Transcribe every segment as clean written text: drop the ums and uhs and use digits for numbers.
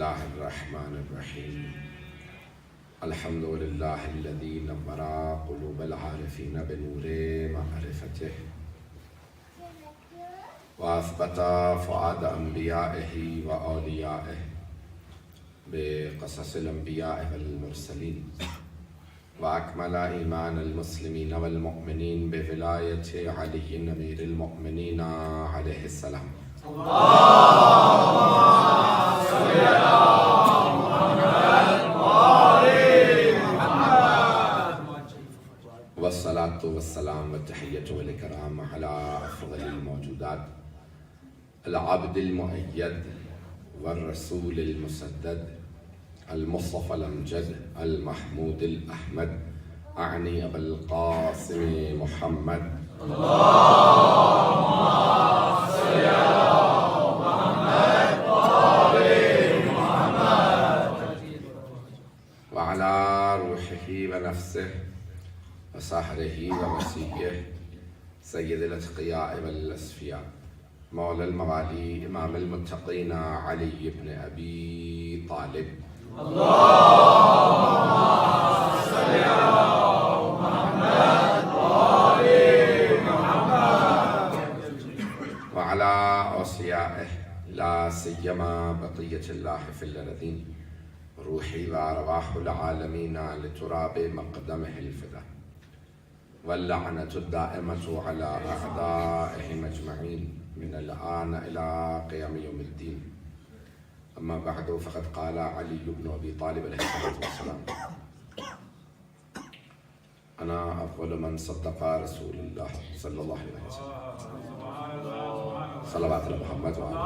الله الرحمن الرحيم الحمد لله الذي نور قلوب العارفين بنور معرفته وأثبت فؤاد أنبيائه وأوليائه بقصص الأنبياء والمرسلين وأكمل إيمان المسلمين والمؤمنين بولاية علي أمير المؤمنين عليه السلام. والصلاة والسلام والتحية والإكرام على أفضل الموجودات العبد المؤيد والرسول المسدد المصطفى الأمجد المحمود الأحمد أعني أبا القاسم محمد اللهم صل على محمد وآل محمد وعلى روحه ونفسه وسحره ووسيئه سيد الأتقياء والأصفياء مولى الموالي إمام المتقين علي بن أبي طالب اللهم صل على محمد وآل محمد وعلى أوصيائه لا سيما بقية الله في الأرضين روحي وأرواح العالمين لتراب مقدمه الفدا واللعنة الدائمة على أعدائهم أجمعين من الآن إلى قيام يوم الدين. أما بعد فقد قال علي بن أبي طالب عليه الصلاة والسلام أنا أول من صدق رسول الله صلى الله عليه وسلم صلوات على محمد وعلى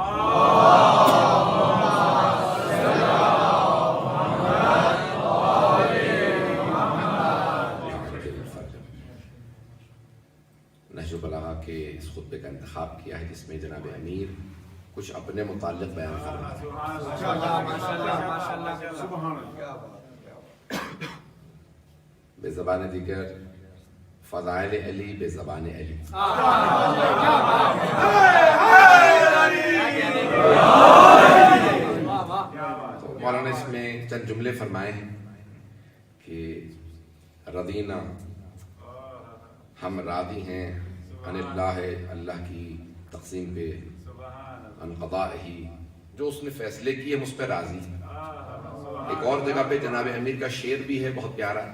نہج البلاغہ کے اس خطبے کا انتخاب کیا ہے جس میں جناب امیر کچھ اپنے متعلق بیان فرما رہے ہیں. بے زبان دیگر فضائل علی بے زبان علی. تو مولانا اس میں چند جملے فرمائے ہیں کہ رضینا ہم راضی ہیں عن اللہ اللہ کی تقسیم پہ عن قضائہ جو اس نے فیصلے کیے ہم اس پہ راضی ہیں. ایک اور جگہ پہ جناب امیر کا شعر بھی ہے بہت پیارا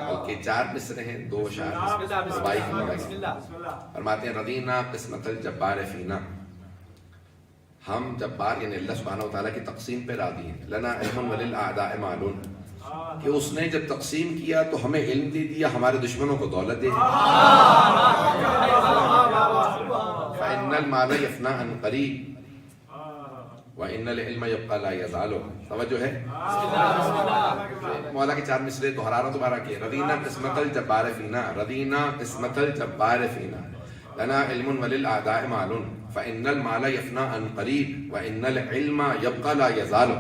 بلکہ 4 مصرے ہیں 2 اشعار فرماتے ہیں رضینا قسمت الجبار فینا ہم جبار یعنی اللہ سبحانہ وتعالیٰ کی تقسیم پہ راضی ہیں. لنا علم وللأعداء معلوم کہ اس نے جب تقسیم کیا تو ہمیں علم دے دیا ہمارے دشمنوں کو دولت دے دی. فإن المال يفنى عن قريب وإن العلم يبقى لا يزال. توجہ ہے مولا کے 4 مصرے دہرا رہا دوبارہ کہ رضینا قسمت الجبار فینا رضینا قسمت الجبار فینا لنا علم وللأعداء مال فإن المال يفنى عن قريب وإن العلم يبقى لا يزال.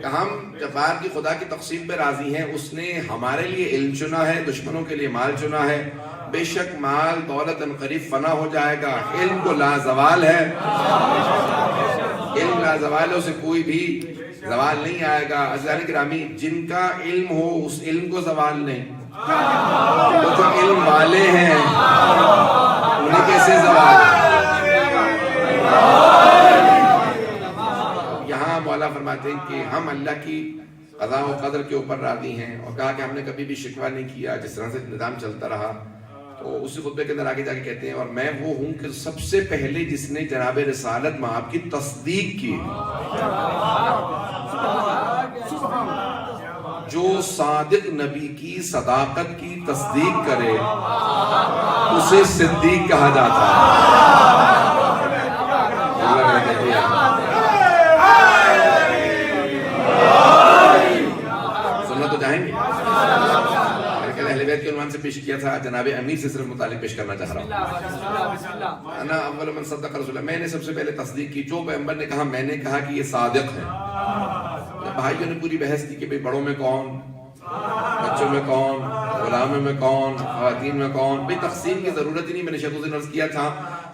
کہ ہم جبار کی خدا کی تقسیم پہ راضی ہیں. اس نے ہمارے لیے علم چنا ہے دشمنوں کے لیے مال چنا ہے. بے شک مال دولت ان قریب فنا ہو جائے گا. علم کو لازوال ہے علم لازوال ہے اسے کوئی بھی زوال نہیں آئے گا. عزیزان گرامی جن کا علم ہو اس علم کو زوال نہیں. وہ جو علم والے ہیں انہیں کیسے زوال ہے. یہاں مولا فرماتے ہیں کہ ہم اللہ کی قضاء و قدر کے اوپر راضی ہیں اور کہا کہ ہم نے کبھی بھی شکوہ نہیں کیا جس طرح سے نظام چلتا رہا. تو اسی خطبے کے اندر آگے جا کے کہتے ہیں اور میں وہ ہوں کہ سب سے پہلے جس نے جناب رسالت مآب کی تصدیق کی. جو صادق نبی کی صداقت کی تصدیق کرے اسے صدیق کہا جاتا ہے. سننا تو چاہیں گے. اہل بیت کے عنوان سے پیش کیا تھا جناب امیر سے صرف متعلق پیش کرنا چاہ رہا ہوں. انا اول من صدق رسول اللہ میں نے سب سے پہلے تصدیق کی. جو پیغمبر نے کہا میں نے کہا کہ یہ صادق ہے. بھائیوں نے پوری بحث کی کہ بھئی بڑوں میں کون بچوں میں کون غلاموں میں کون خواتین میں کون. بھئی تقسیم کی ضرورت ہی نہیں. میں نے شیخ حسین عرض کیا تھا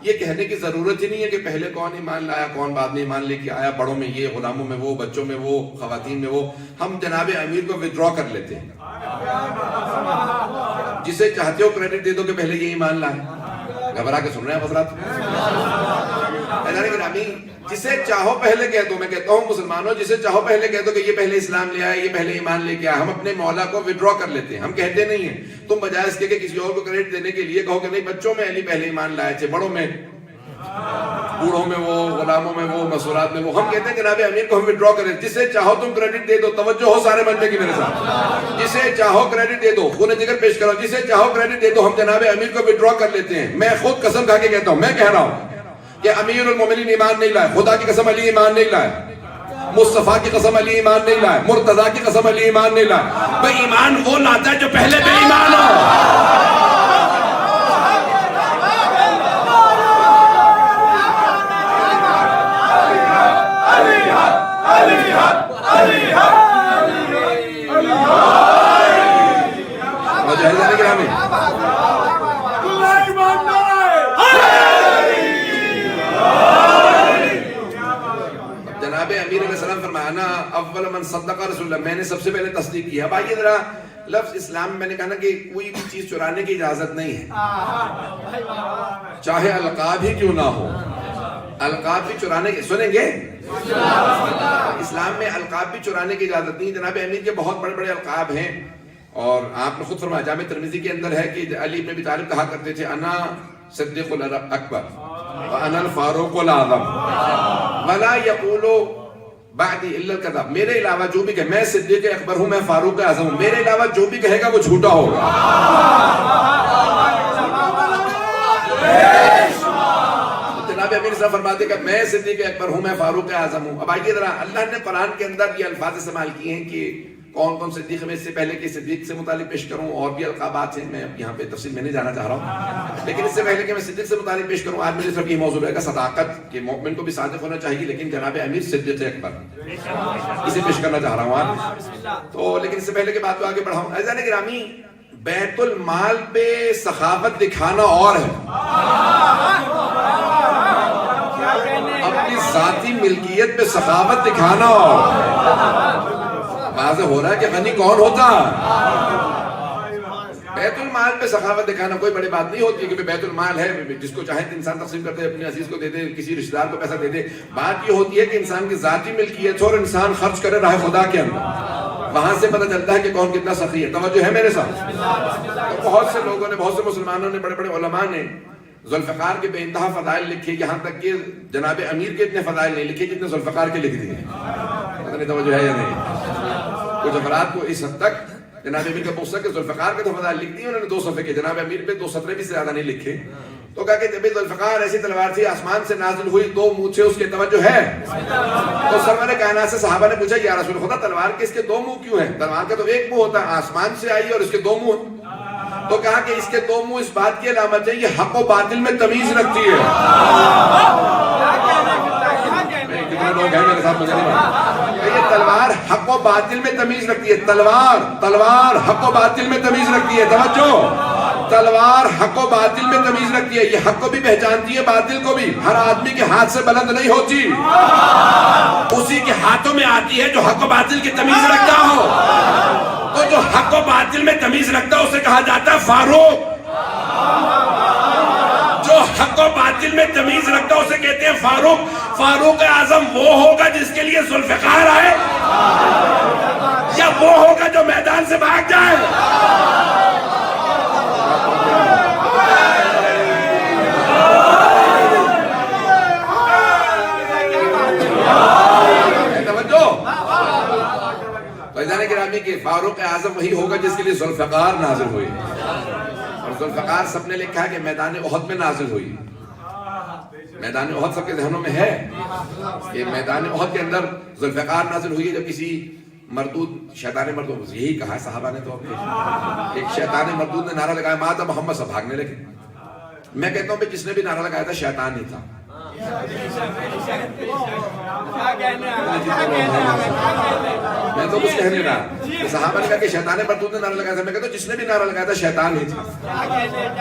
یہ کہنے کی ضرورت ہی نہیں ہے کہ پہلے کون ایمان لایا کون بعد میں ایمان لے کے آیا، بڑوں میں یہ، غلاموں میں وہ، بچوں میں وہ، خواتین میں وہ. ہم جناب امیر کو ودرا کر لیتے ہیں. جسے چاہتے ہو کریڈٹ دے دو کہ پہلے یہ ایمان لائے. گھبرا کے سن رہے ہیں حضرات؟ جسے چاہو پہلے کہہ دو. میں کہتا ہوں مسلمانوں، جسے چاہو پہلے کہہ دو کہ یہ پہلے اسلام لے آئے، یہ پہلے ایمان لے کے آئے. ہم اپنے مولا کو ودرا کر لیتے ہیں. ہم کہتے نہیں ہیں. تم بجائے اس کے کہ کسی اور کو کریڈٹ دینے کے لیے کہو کہ نہیں، بچوں میں علی پہلے ایمان لائے تھے، بڑوں میں، بوڑھوں میں وہ، غلاموں میں وہ، مسورات میں وہ. ہم کہتے ہیں جناب امیر کو ہم ودرا کریں. جسے چاہو تم کریڈٹ دے دو. توجہ ہو سارے بندے کی میرے ساتھ. جسے چاہو کریڈٹ دے دو. خون جگر پیش کرو. جسے چاہو کریڈٹ دے دو. ہم جناب امیر کو ودرا کر لیتے ہیں. میں خود قسم کھا کے کہتا ہوں، میں کہہ رہا ہوں کہ امیر المومنین ایمان نہیں لائے. خدا کی قسم علی ایمان نہیں لائے. مصطفیٰ کی قسم علی ایمان نہیں لائے. مرتضیٰ کی قسم علی ایمان نہیں لائے. بھئی ایمان وہ لاتا ہے جو پہلے بے ایمان ہو. جناب امیر علیہ السلام فرمانا اول من صدق رسول اللہ، میں نے سب سے پہلے تصدیق کیا. اب آئیے ذرا لفظ اسلام میں نے کہا نا کہ کوئی بھی چیز چرانے کی اجازت نہیں ہے، چاہے القاب ہی کیوں نہ ہو. القاب بھی چرانے کی، سنیں گے اسلام میں القاب بھی چرانے کی اجازت نہیں. جناب امیر کے بہت بڑے بڑے القاب ہیں، اور آپ نے خود فرمایا جامع ترمذی کے اندر ہے کہ علی بن ابی طالب کہا کرتے تھے انا صدیق الاکبر وانا الفاروق الاعظم ولا یقول بعدی الا الکذب. میرے علاوہ جو بھی کہے، میں صدیق اکبر ہوں، میں فاروق اعظم ہوں، میرے علاوہ جو بھی کہے گا وہ جھوٹا ہوگا. جناب امیر صاحب فرماتے کہ میں صدیق اکبر ہوں، میں فاروق اعظم ہوں. اب آئیے ذرا، اللہ نے قرآن کے اندر یہ الفاظ استعمال کیے ہیں کہ کون کون صدیق میں. اس سے پہلے کہ صدیق سے متعلق پیش کروں، اور بھی القابات ہیں، میں یہاں پہ تفصیل میں نہیں جانا چاہ رہا ہوں. لیکن اس سے پہلے کہ میں صدیق سے متعلق پیش کروں، آج میرے صرف یہ موضوع رہے گا صداقت، کہ مومن کو بھی صادق ہونا چاہیے. لیکن جناب امیر صدیق اکبر اسے پیش کرنا چاہ رہا ہوں آج تو. لیکن اس سے پہلے کہ بات کو آگے بڑھاؤں، عزیزان گرامی، بیت المال پہ سخاوت دکھانا اور ہے، اپنی ذاتی ملکیت پہ سخاوت دکھانا اور. واضح ہو رہا ہے کہ غنی کون ہوتا. بیت المال پہ سخاوت دکھانا کوئی بڑی بات نہیں ہوتی کہ بیت المال ہے، جس کو چاہے انسان تقسیم کر دے، اپنے عزیز کو دے دے، کسی رشتہ دار کو پیسہ دے دے. بات یہ ہوتی ہے کہ انسان کی ذاتی ملکیت اور انسان خرچ کرے راہ خدا کے اندر. وہاں سے پتہ چلتا ہے کہ کون کتنا سخی ہے. توجہ ہے میرے ساتھ؟ تو بہت سے لوگوں نے، بہت سے مسلمانوں نے، بڑے بڑے علماء نے ذوالفقار کے بے انتہا فضائل لکھے، یہاں تک کہ جناب امیر کے اتنے فضائل نہیں لکھے جتنے ذوالفقار کے لکھ دیے. پتہ نہیں توجہ ہے یا نہیں. کچھ افراد کو اس حد تک جناب امیر کا پوچھتا کہ ذوالفقار کے تو فضائل لکھ دی انہوں نے 2 صفحے کے، جناب امیر پہ 2 سطرے بھی سے زیادہ نہیں لکھے. تو کہا کہ جب ذوالفقار ایسی تلوار تھی، آسمان سے نازل ہوئی، 2 منہ تھے، اس کے توجہ ہے. تو سرور کائنات سے صحابہ نے پوچھا یا رسول خدا، تلوار کے اس کے 2 منہ کیوں ہیں؟ تلوار کا تو ایک منہ ہوتا ہے، آسمان سے آئی اور اس کے 2 منہ. تو کہا کہ اس کے 2 منہ اس بات کی علامت ہے یہ حق و باطل میں تمیز رکھتی ہے. کتنے لوگ ہیں میرے ساتھ؟ مجھے نہیں، یہ تلوار حق و باطل میں تمیز رکھتی ہے. تلوار حق و باطل میں تمیز رکھتی ہے. توجہ، تلوار حق و باطل میں تمیز رکھتی ہے. یہ حق کو بھی پہچانتی ہے، باطل کو بھی. ہر آدمی کے ہاتھ سے بلند نہیں ہوتی، اسی کے ہاتھوں میں آتی ہے جو حق و باطل کی تمیز رکھتا ہو. تو جو حق و باطل میں تمیز رکھتا ہے اسے کہا جاتا ہے فاروق. جو حق و باطل میں تمیز رکھتا ہے اسے کہتے ہیں فاروق. فاروق اعظم وہ ہوگا جس کے لیے ذوالفقار آئے، یا وہ ہوگا جو میدان سے بھاگ جائے؟ گرامی کہ فاروق اعظم وہی ہوگا جس کے لیے ذوالفقار نازل ہوئی. اور ذوالفقار سب نے لکھا ہے کہ میدان احد میں نازل ہوئی. میدان احد سب کے ذہنوں میں ہے کہ میدان احد کے اندر ذوالفقار نازل ہوئی جب کسی مردود، شیطان مردود، یہی کہا ہے صحابہ نے. تو ایک شیطان مردود نے نعرہ لگایا ماتا محمد، سب بھاگنے لگے. میں کہتا ہوں کہ جس نے بھی نعرہ لگایا تھا شیطان ہی تھا. میں تو کچھ کہہ نہیں رہا. صحابہ نے کہا کہ شیطان مردود نے نعرہ لگایا تھا. میں کہتا ہوں جس نے بھی نعرہ لگایا تھا شیطان ہی تھا.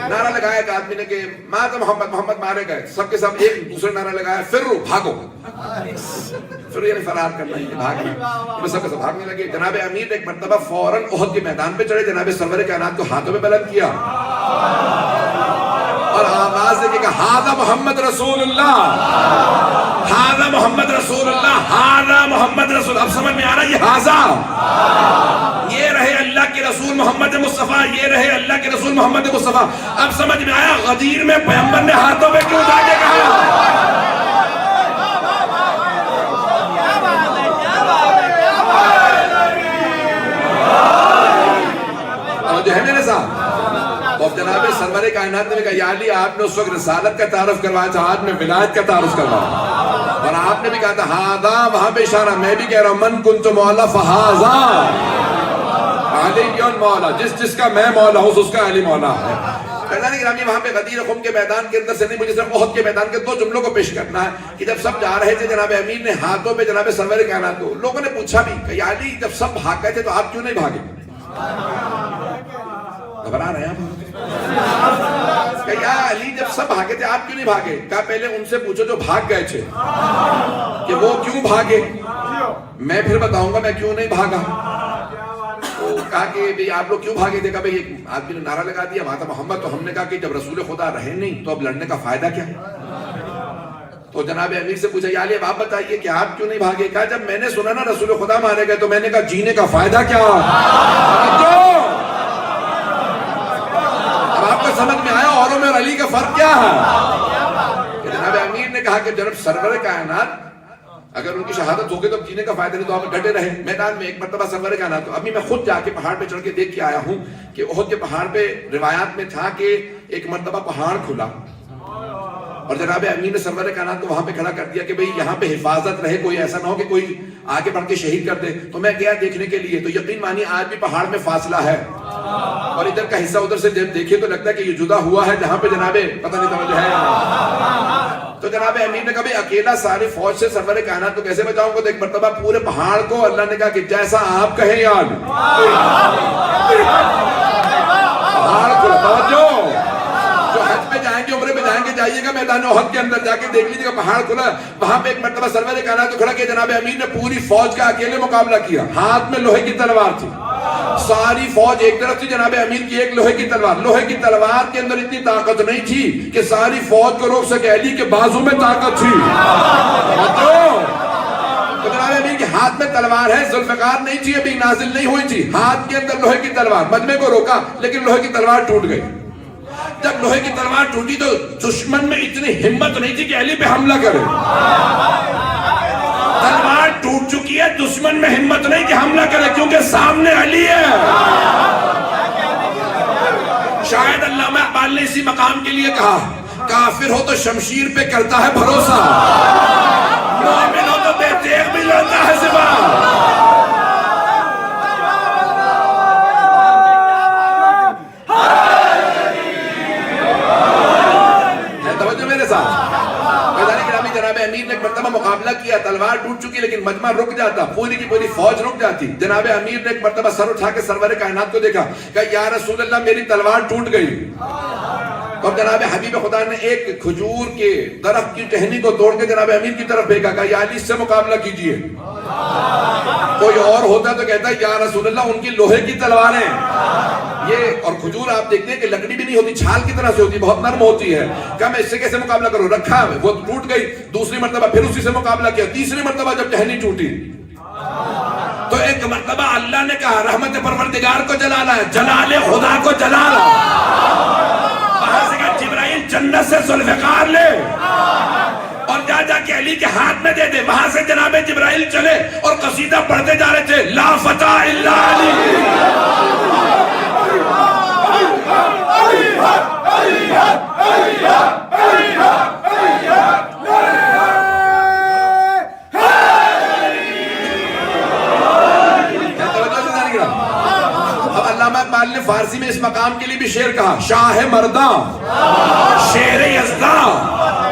نعرہ لگایا ایک آدمی نے کہ مات محمد, محمد مارے گئے. سب کے سب ایک دوسرے نعرہ لگایا فرو, بھاگو. فرو یعنی فرار کرنا, بھاگنا. سب کے سب بھاگنے لگے. جناب امیر نے ایک مرتبہ فوراً احد کے میدان پہ چڑھے, جناب سرور کائنات کو ہاتھوں میں بلند کیا اور آواز دے کے کہا ہاذا محمد رسول اللہ, ہاذا محمد رسول اللہ, ہاذا محمد رسول. اب سمجھ میں آ رہا ہے یہ ہاذا, یہ رہے اللہ کے رسول محمد مصطفیٰ, یہ رہے اللہ کے رسول محمد مصطفیٰ. اب سمجھ میں آیا غدیر میں پیغمبر نے ہاتھوں میں کیوں اٹھا کے کہا. جو ہے میرے ساتھ اور جناب سرور کائنات نے کہا یا علی آپ نے اس وقت رسالت کا تعارف کروایا تھا, آج میں ولایت کا تعارف کروایا. اور آپ نے بھی کہا تھا ہاذا, وہاں پہ اشارہ. میں بھی کہہ رہا ہوں من کنت مولا فہذا علی مولا, جس کا میں مولا ہوں اس کا علی مولا ہے. فیضان گرامی وہاں پہ غدیر خم کے میدان کے اندر سے نہیں, مجھے صرف احد کے میدان کے 2 جملوں کو پیش کرنا ہے کہ جب سب جا رہے تھے جناب امیر نے ہاتھوں پہ جناب سرور کائنات کو, لوگوں نے پوچھا بھی کہ یا علی جب سب بھاگ گئے تھے تو آپ کیوں نہیں بھاگے. گھبرا رہے ہیں کہ یا علی جب سب بھاگے تھے آپ کیوں نہیں بھاگے. کہا پہلے ان سے پوچھو جو بھاگ گئے تھے کہ وہ کیوں بھاگے, میں پھر بتاؤں گا میں کیوں نہیں بھاگا. تو کہا کہ آپ لوگ کیوں بھاگے تھے. کہا بھئی ایک آدمی نے نعرہ لگا دیا ماتا محمد, تو ہم نے کہا کہ جب رسول خدا رہے نہیں تو اب لڑنے کا فائدہ کیا. تو جناب امیر سے پوچھا یا علی اب آپ بتائیے کہ آپ کیوں نہیں بھاگے. کہا جب میں نے سنا نا رسول خدا مارے گئے تو میں نے کہا جینے کا فائدہ کیا. اب آپ کو سمجھ میں آیا اوروں میں اور علی کا فرق کیا ہے. کہ جناب امیر نے کہا کہ جناب سرور کائنات اگر ان کی شہادت ہوگی تو جینے کا فائدہ نہیں, تو آپ ڈٹے رہے میدان میں. ایک مرتبہ سرور کائنات تو ابھی میں خود جا کے پہاڑ پہ چڑھ کے دیکھ کے آیا ہوں کہ احد کے پہاڑ پہ روایات میں تھا کہ ایک مرتبہ پہاڑ کھلا اور جناب امیر نے سرور کائنات کو وہاں پہ کھڑا کر دیا کہ بھئی یہاں پہ حفاظت رہے, کوئی ایسا نہ ہو کہ کوئی آگے بڑھ کے شہید کر دے. تو میں گیا دیکھنے کے لیے, تو یقین مانی آج بھی پہاڑ میں فاصلہ ہے اور ادھر کا حصہ ادھر سے جب دیکھے تو لگتا ہے کہ یہ جدا ہوا ہے جہاں پہ جناب پتہ نہیں توجہ ہے. تو جناب امیر نے کہا بھئی اکیلا ساری فوج سے سرور کائنات کو کیسے بچاؤں گا. تو ایک مرتبہ پورے پہاڑ کو اللہ نے کہا کہ جیسا آپ کہیں یاد پہاڑ کو توجہ. جو حج پہ جائیں گے عمرے پہ جائیں گے جائیے گا میدان احد کے اندر جا کے دیکھ لیجیے گا پہاڑ کھلا. وہاں پہ ایک مرتبہ سرور کائنات کو کھڑا کیا جناب امیر نے پوری فوج کا اکیلے مقابلہ کیا. ہاتھ میں لوہے کی تلوار تھی, ساری فوج ایک طرف تھی, جناب امیر کی ایک لوہے کی تلوار. لوہے کی تلوار کے اندر اتنی طاقت نہیں تھی کہ ساری فوج کو روک سکے, علی کے بازو میں طاقت تھی. تو جناب امیر کے ہاتھ میں تلوار ہے, ذوالفقار نہیں تھی, ابھی نازل نہیں ہوئی تھی, ہاتھ کے اندر لوہے کی تلوار. مجمع کو روکا لیکن لوہے کی تلوار ٹوٹ گئی. جب لوہے کی تلوار ٹوٹی تو دشمن میں اتنی ہمت نہیں تھی کہ علی پہ حملہ کرے. تلوار ٹوٹ چکی ہے, دشمن میں ہمت نہیں کہ حملہ کرے کیونکہ سامنے علی ہے. شاید علامہ اقبال نے اسی مقام کے لیے کہا کافر ہو تو شمشیر پہ کرتا ہے بھروسہ, مومن ہو تو بے تیغ بھی لڑتا ہے سپاہ. جناب امیر نے ایک مرتبہ مقابلہ کیا, تلوار ٹوٹ چکی لیکن مجمع رک جاتا, پوری کی پوری فوج رک جاتی. جناب امیر نے ایک مرتبہ سر اٹھا کے سرور کائنات کو دیکھا, کہا یا رسول اللہ میری تلوار ٹوٹ گئی. اور جناب حبیب خدا نے ایک کھجور کے درخت کی ٹہنی کو توڑ کے جناب امیر کی طرف پھینکا, کہا یا علی اس سے مقابلہ کیجئے. کوئی اور ہوتا تو کہتا ہے یا رسول اللہ ان کی لوہے کی تلواریں. یہ اور کھجور آپ دیکھتے ہیں کہ لکڑی بھی نہیں ہوتی, چھال کی طرح سے ہوتی, بہت نرم ہوتی ہے. کہا میں اس سے کیسے مقابلہ کروں, رکھا وہ ٹوٹ گئی. دوسری مرتبہ پھر اسی سے مقابلہ کیا, تیسری مرتبہ جب ٹہنی ٹوٹی تو ایک مرتبہ اللہ نے کہا رحمت پروردگار کو جلالا ہے, جلال خدا کو جلالا. وہاں سے کہا جبرائیل جنت سے ذوالفقار لے اور جا کے علی کے ہاتھ میں دے دے. وہاں سے جناب جبرائیل چلے اور قصیدہ پڑھتے جا رہے تھے, لا فتح الا علی. اب علامہ اقبال نے فارسی میں اس مقام کے لیے بھی شعر کہا, شاہ مرداں شیر یزداں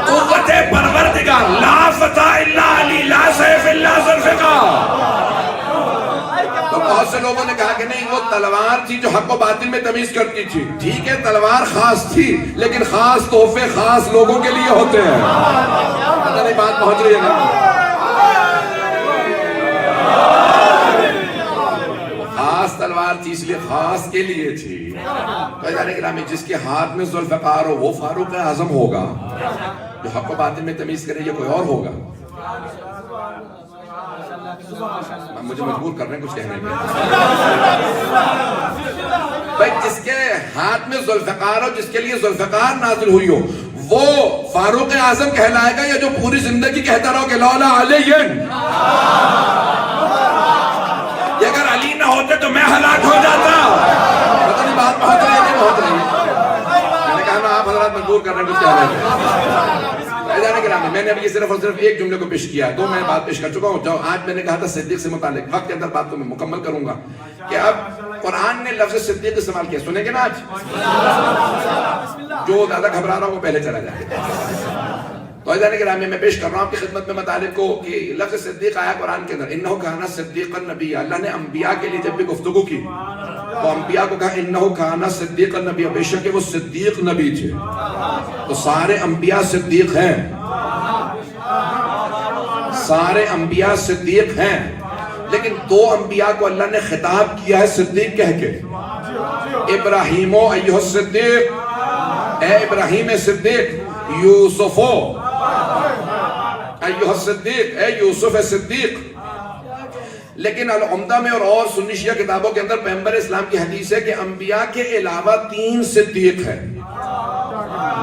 قوت پروردگار, لا فتح الا علی لا سیف الا ذوالفقار. سے لوگوں نے کہا کہ نہیں وہ تلوار تھی جو حق و باطل میں تمیز کرتی تھی. ٹھیک ہے تلوار خاص تھی لیکن خاص تحفے خاص لوگوں کے لیے ہوتے ہیں. پتہ نہیں بات پہنچ رہی ہے نا. خاص تلوار تھی اس لیے خاص کے لیے تھی. جس کے ہاتھ میں ذوالفقار ہو وہ فاروق اعظم ہوگا. جو حق و باطل میں تمیز کرے یہ کوئی اور ہوگا. مجھے مجبور کر رہے ہیں کچھ کہنے میں. بھائی جس کے ہاتھ میں ذوالفقار ہو جس کے لیے ذوالفقار نازل ہوئی ہو وہ فاروق اعظم کہلائے گا یا جو پوری زندگی کہتا رہو کہ لولا علی یہ اگر علی نہ ہوتے تو میں ہلاک ہو جاتا. پتہ نہیں بات پہنچ رہی ہے نہیں پہنچ رہی ہے. میں نے کہا نا آپ حضرات مجبور کر رہے ہیں کچھ کہہ رہے ہیں. میں نے اب یہ صرف اور صرف ایک جملے کو پیش کیا. دو میں بات پیش کر چکا ہوں. جو آج میں نے کہا تھا صدیق سے متعلق وقت کے اندر بات کو میں مکمل کروں گا کہ اب قرآن نے لفظ صدیق استعمال کیا. سنیں گے نا آج. جو زیادہ گھبرا رہا ہوں وہ پہلے چلا جائے. تو عزیزان گرامی میں پیش کر رہا ہوں آپ کی خدمت میں مطالب کو کہ لفظ صدیق آیا قرآن کے اندر. انہو کانا صدیقا نبی. اللہ نے انبیاء کے لیے جب بھی گفتگو کی تو انبیاء کو کہا انہو کانا صدیقا نبی. بے شک وہ صدیق نبی تھے. تو سارے انبیاء صدیق ہیں. سارے انبیاء صدیق ہیں لیکن دو انبیاء کو اللہ نے خطاب کیا ہے صدیق کہہ کے. ابراہیم ایھا الصدیق اے ابراہیم صدیق. یوسفو ایھا الصدیق اے یوسف صدیق. لیکن العمدہ میں اور سنی شیعہ کتابوں کے اندر پیغمبر اسلام کی حدیث ہے کہ انبیاء کے علاوہ 3 صدیق ہیں.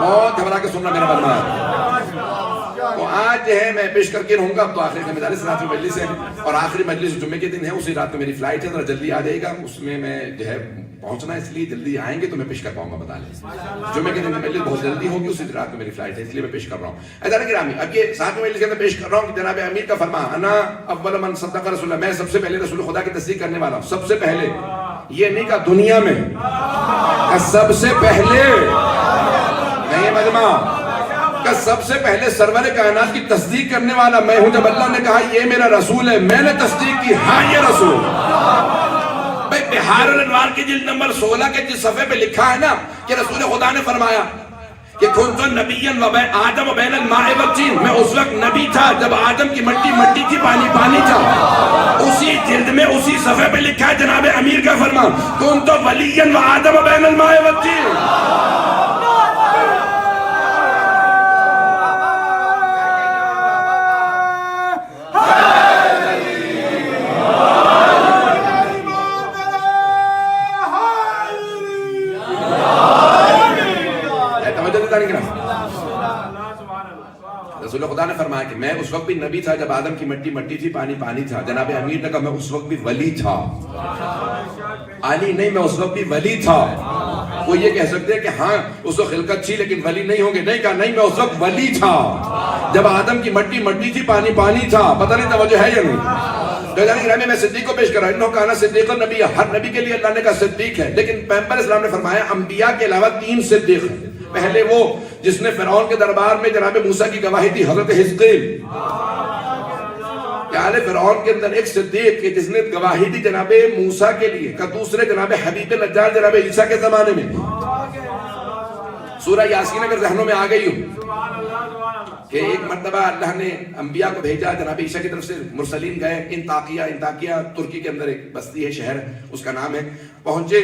بہت گھبرا کے سننا میرا بننا ہے. تو آج جو ہے میں پیش کر کے رہوں گا. اب تو آخری ذمہ داری رات میں مجلس ہے اور آخری مجلس جمعے کے دن ہے. اسی رات میں میری فلائٹ ہے ذرا جلدی آ جائے گا. اس میں جو ہے پہنچنا اس لیے جلدی آئیں گے تو میں پیش کر پاؤں گا. بتا لیں جمعے کے دن مجلس بہت جلدی ہوگی. اسی رات میں میری فلائٹ ہے اس لیے میں پیش کر رہا ہوں. عزیزان گرامی اب یہ ساتھ میں مجلس کے اندر پیش کر رہا ہوں کہ جناب امیر کا فرمان انا اول من صدق رسول اللہ. میں سب سے پہلے رسول خدا کی تصدیق کرنے والا ہوں. سب سے پہلے یہ نہیں کہا دنیا میں سب سے پہلے نہیں مجمع کہ سب سے پہلے سرور کائنات کی تصدیق کرنے والا میں ہوں. جب اللہ نے کہا یہ میرا رسول ہے میں نے تصدیق کی ہاں یہ رسول. بھائی بہار الانوار کی جلد نمبر 16 کے جس صفحے پہ لکھا ہے نا کہ رسول خدا نے فرمایا کہ کنت نبیا آدم و بین الماء والطین. میں اس وقت نبی تھا جب آدم کی مٹی مٹی تھی پانی پانی تھا. اسی جلد میں اسی صفحے پہ لکھا ہے جناب امیر کا فرمان کنت ولیا و آدم و بین الماء والطین. رسول خدا نے فرمایا کہ میں اس وقت بھی نبی تھا جب آدم کی مٹی مٹی تھی پانی پانی تھا. جناب امیر نے کہا میں اس وقت بھی ولی تھا. علی نہیں میں اس وقت بھی ولی تھا. وہ یہ کہہ سکتے ہیں کہ ہاں اس وقت خلقت تھی لیکن ولی نہیں ہوں گے. نہیں کہا نہیں میں اس وقت ولی تھا جب آدم کی مٹی مٹی تھی پانی پانی تھا. پتہ نہیں توجہ ہے یا نہیں. میں صدیق کو پیش کر رہا ہوں. انہو کانا صدیق النبی. ہر نبی کے لیے اللہ نے کہا صدیق ہے لیکن پیغمبر اسلام نے فرمایا انبیاء کے علاوہ 3 صدیق ہیں. پہلے وہ جس نے فرعون کے دربار میں جناب موسیٰ کی گواہی دی حضرت حزقیل. آل فرعون کے اندر ایک صدیق جس نے گواہی دی جناب موسیٰ کے لیے. کا دوسرے جناب حبیب نجار جناب عیسیٰ کے زمانے میں. سورہ یاسین اگر ذہنوں میں آ گئی ہو کہ ایک مرتبہ اللہ نے انبیاء کو بھیجا جناب عیسیٰ کی طرف سے. مرسلین گئے انطاکیہ ترکی کے اندر ایک بستی ہے شہر اس کا نام ہے. پہنچے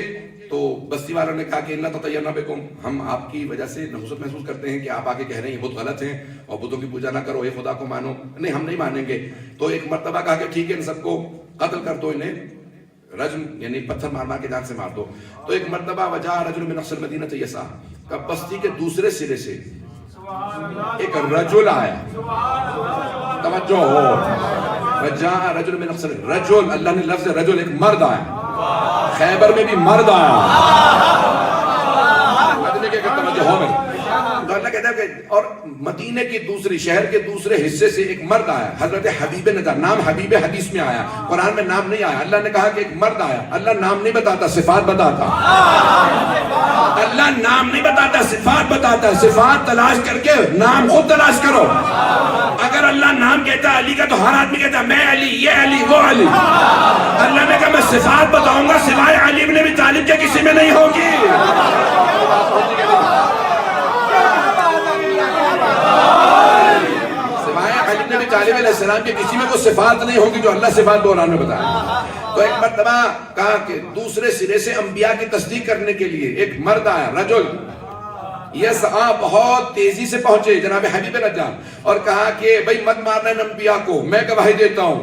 تو بستی والوں نے کہا کہ اِنَّا تَطَيَّرْنَا بِكُمْ. ہم آپ کی وجہ سے نحوست محسوس کرتے ہیں کہ آپ آگے کہہ رہے ہیں یہ بت غلط ہیں اور بتوں کی پوجا نہ کرو یہ خدا کو مانو. نہیں ہم نہیں مانیں گے. تو ایک مرتبہ کہا کہ ٹھیک ہے ان سب کو قتل کر دو. انہیں رجم یعنی پتھر مار مار کے جان سے مار دو. تو ایک مرتبہ وجاء رجل من اقصى المدینہ یسعی. بستی کے دوسرے سرے سے ایک رجل آیا. توجہ ہو. وجاء رجل من اقصى رجل. اللہ نے لفظ رجل ایک مرد آیا. خیبر میں بھی مرد آیا. اللہ کہتا ہے کہ اور مدینے کی دوسری شہر کے دوسرے حصے سے ایک مرد آیا، حضرت حبیب نجار، نام حبیب حدیث میں آیا، قرآن میں نام نہیں آیا. اللہ نے کہا کہ ایک مرد آیا. اللہ نام نہیں بتاتا، صفات بتاتا. اللہ نام نہیں بتاتا، صفات بتاتا. صفات تلاش کر کے نام خود تلاش کرو. اگر اللہ نام کہتا علی کا تو ہر آدمی کہتا میں علی، یہ علی، وہ علی. اللہ نے کہا میں صفات بتاؤں گا سوائے علی بن ابی طالب کے کسی میں نہیں ہوگی. علی نبی طالب علیہ السلام کے کسی میں وہ صفات نہیں ہوگی جو اللہ صفات قرآن میں بتایا. تو ایک مرتبہ کہا کہ دوسرے سرے سے انبیاء کی تصدیق کرنے کے لیے ایک مرد آیا، رجل یسعی، بہت تیزی سے پہنچے جناب حبیب نجار اور کہا کہ بھئی مت مارنا ان انبیاء کو، میں گواہی دیتا ہوں.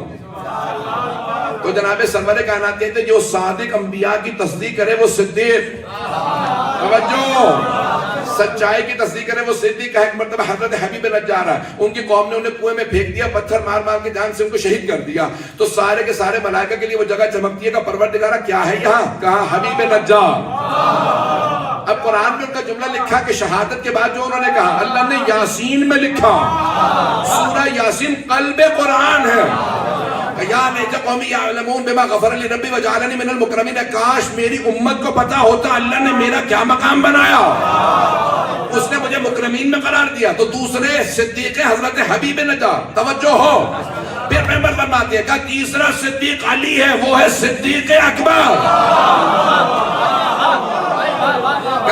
تو جناب سرور کائنات کہتے جو صادق انبیاء کی تصدیق کرے وہ صدیق، توجہ، سچائی کی تصدیق کرے وہ صدیق ہے. ایک مرتبہ حضرت حبیب نجار ہے، ان کی قوم نے انہیں کنویں میں پھینک دیا، پتھر مار مار کے جان سے ان کو شہید کر دیا. تو سارے کے سارے ملائکہ کے لیے وہ جگہ چمکتی ہے کہ پروردگارہ کیا ہے یہاں؟ کہا حبیب نجار. اب قرآن میں ان کا جملہ لکھا کہ شہادت کے بعد جو انہوں نے کہا اللہ نے یاسین میں لکھا، سورہ یاسین قلب قرآن ہے. یا لیت قومی یعلمون بما غفر لی ربی وجعلنی من المکرمین. کاش میری امت کو پتا ہوتا اللہ نے میرا کیا مقام بنایا، اس نے مجھے مکرمین میں قرار دیا. تو دوسرے صدیق حضرت حبیب نجار، توجہ ہو. پھر پیغمبر فرماتے ہیں کہ تیسرا صدیق علی ہے، وہ ہے صدیق اکبر.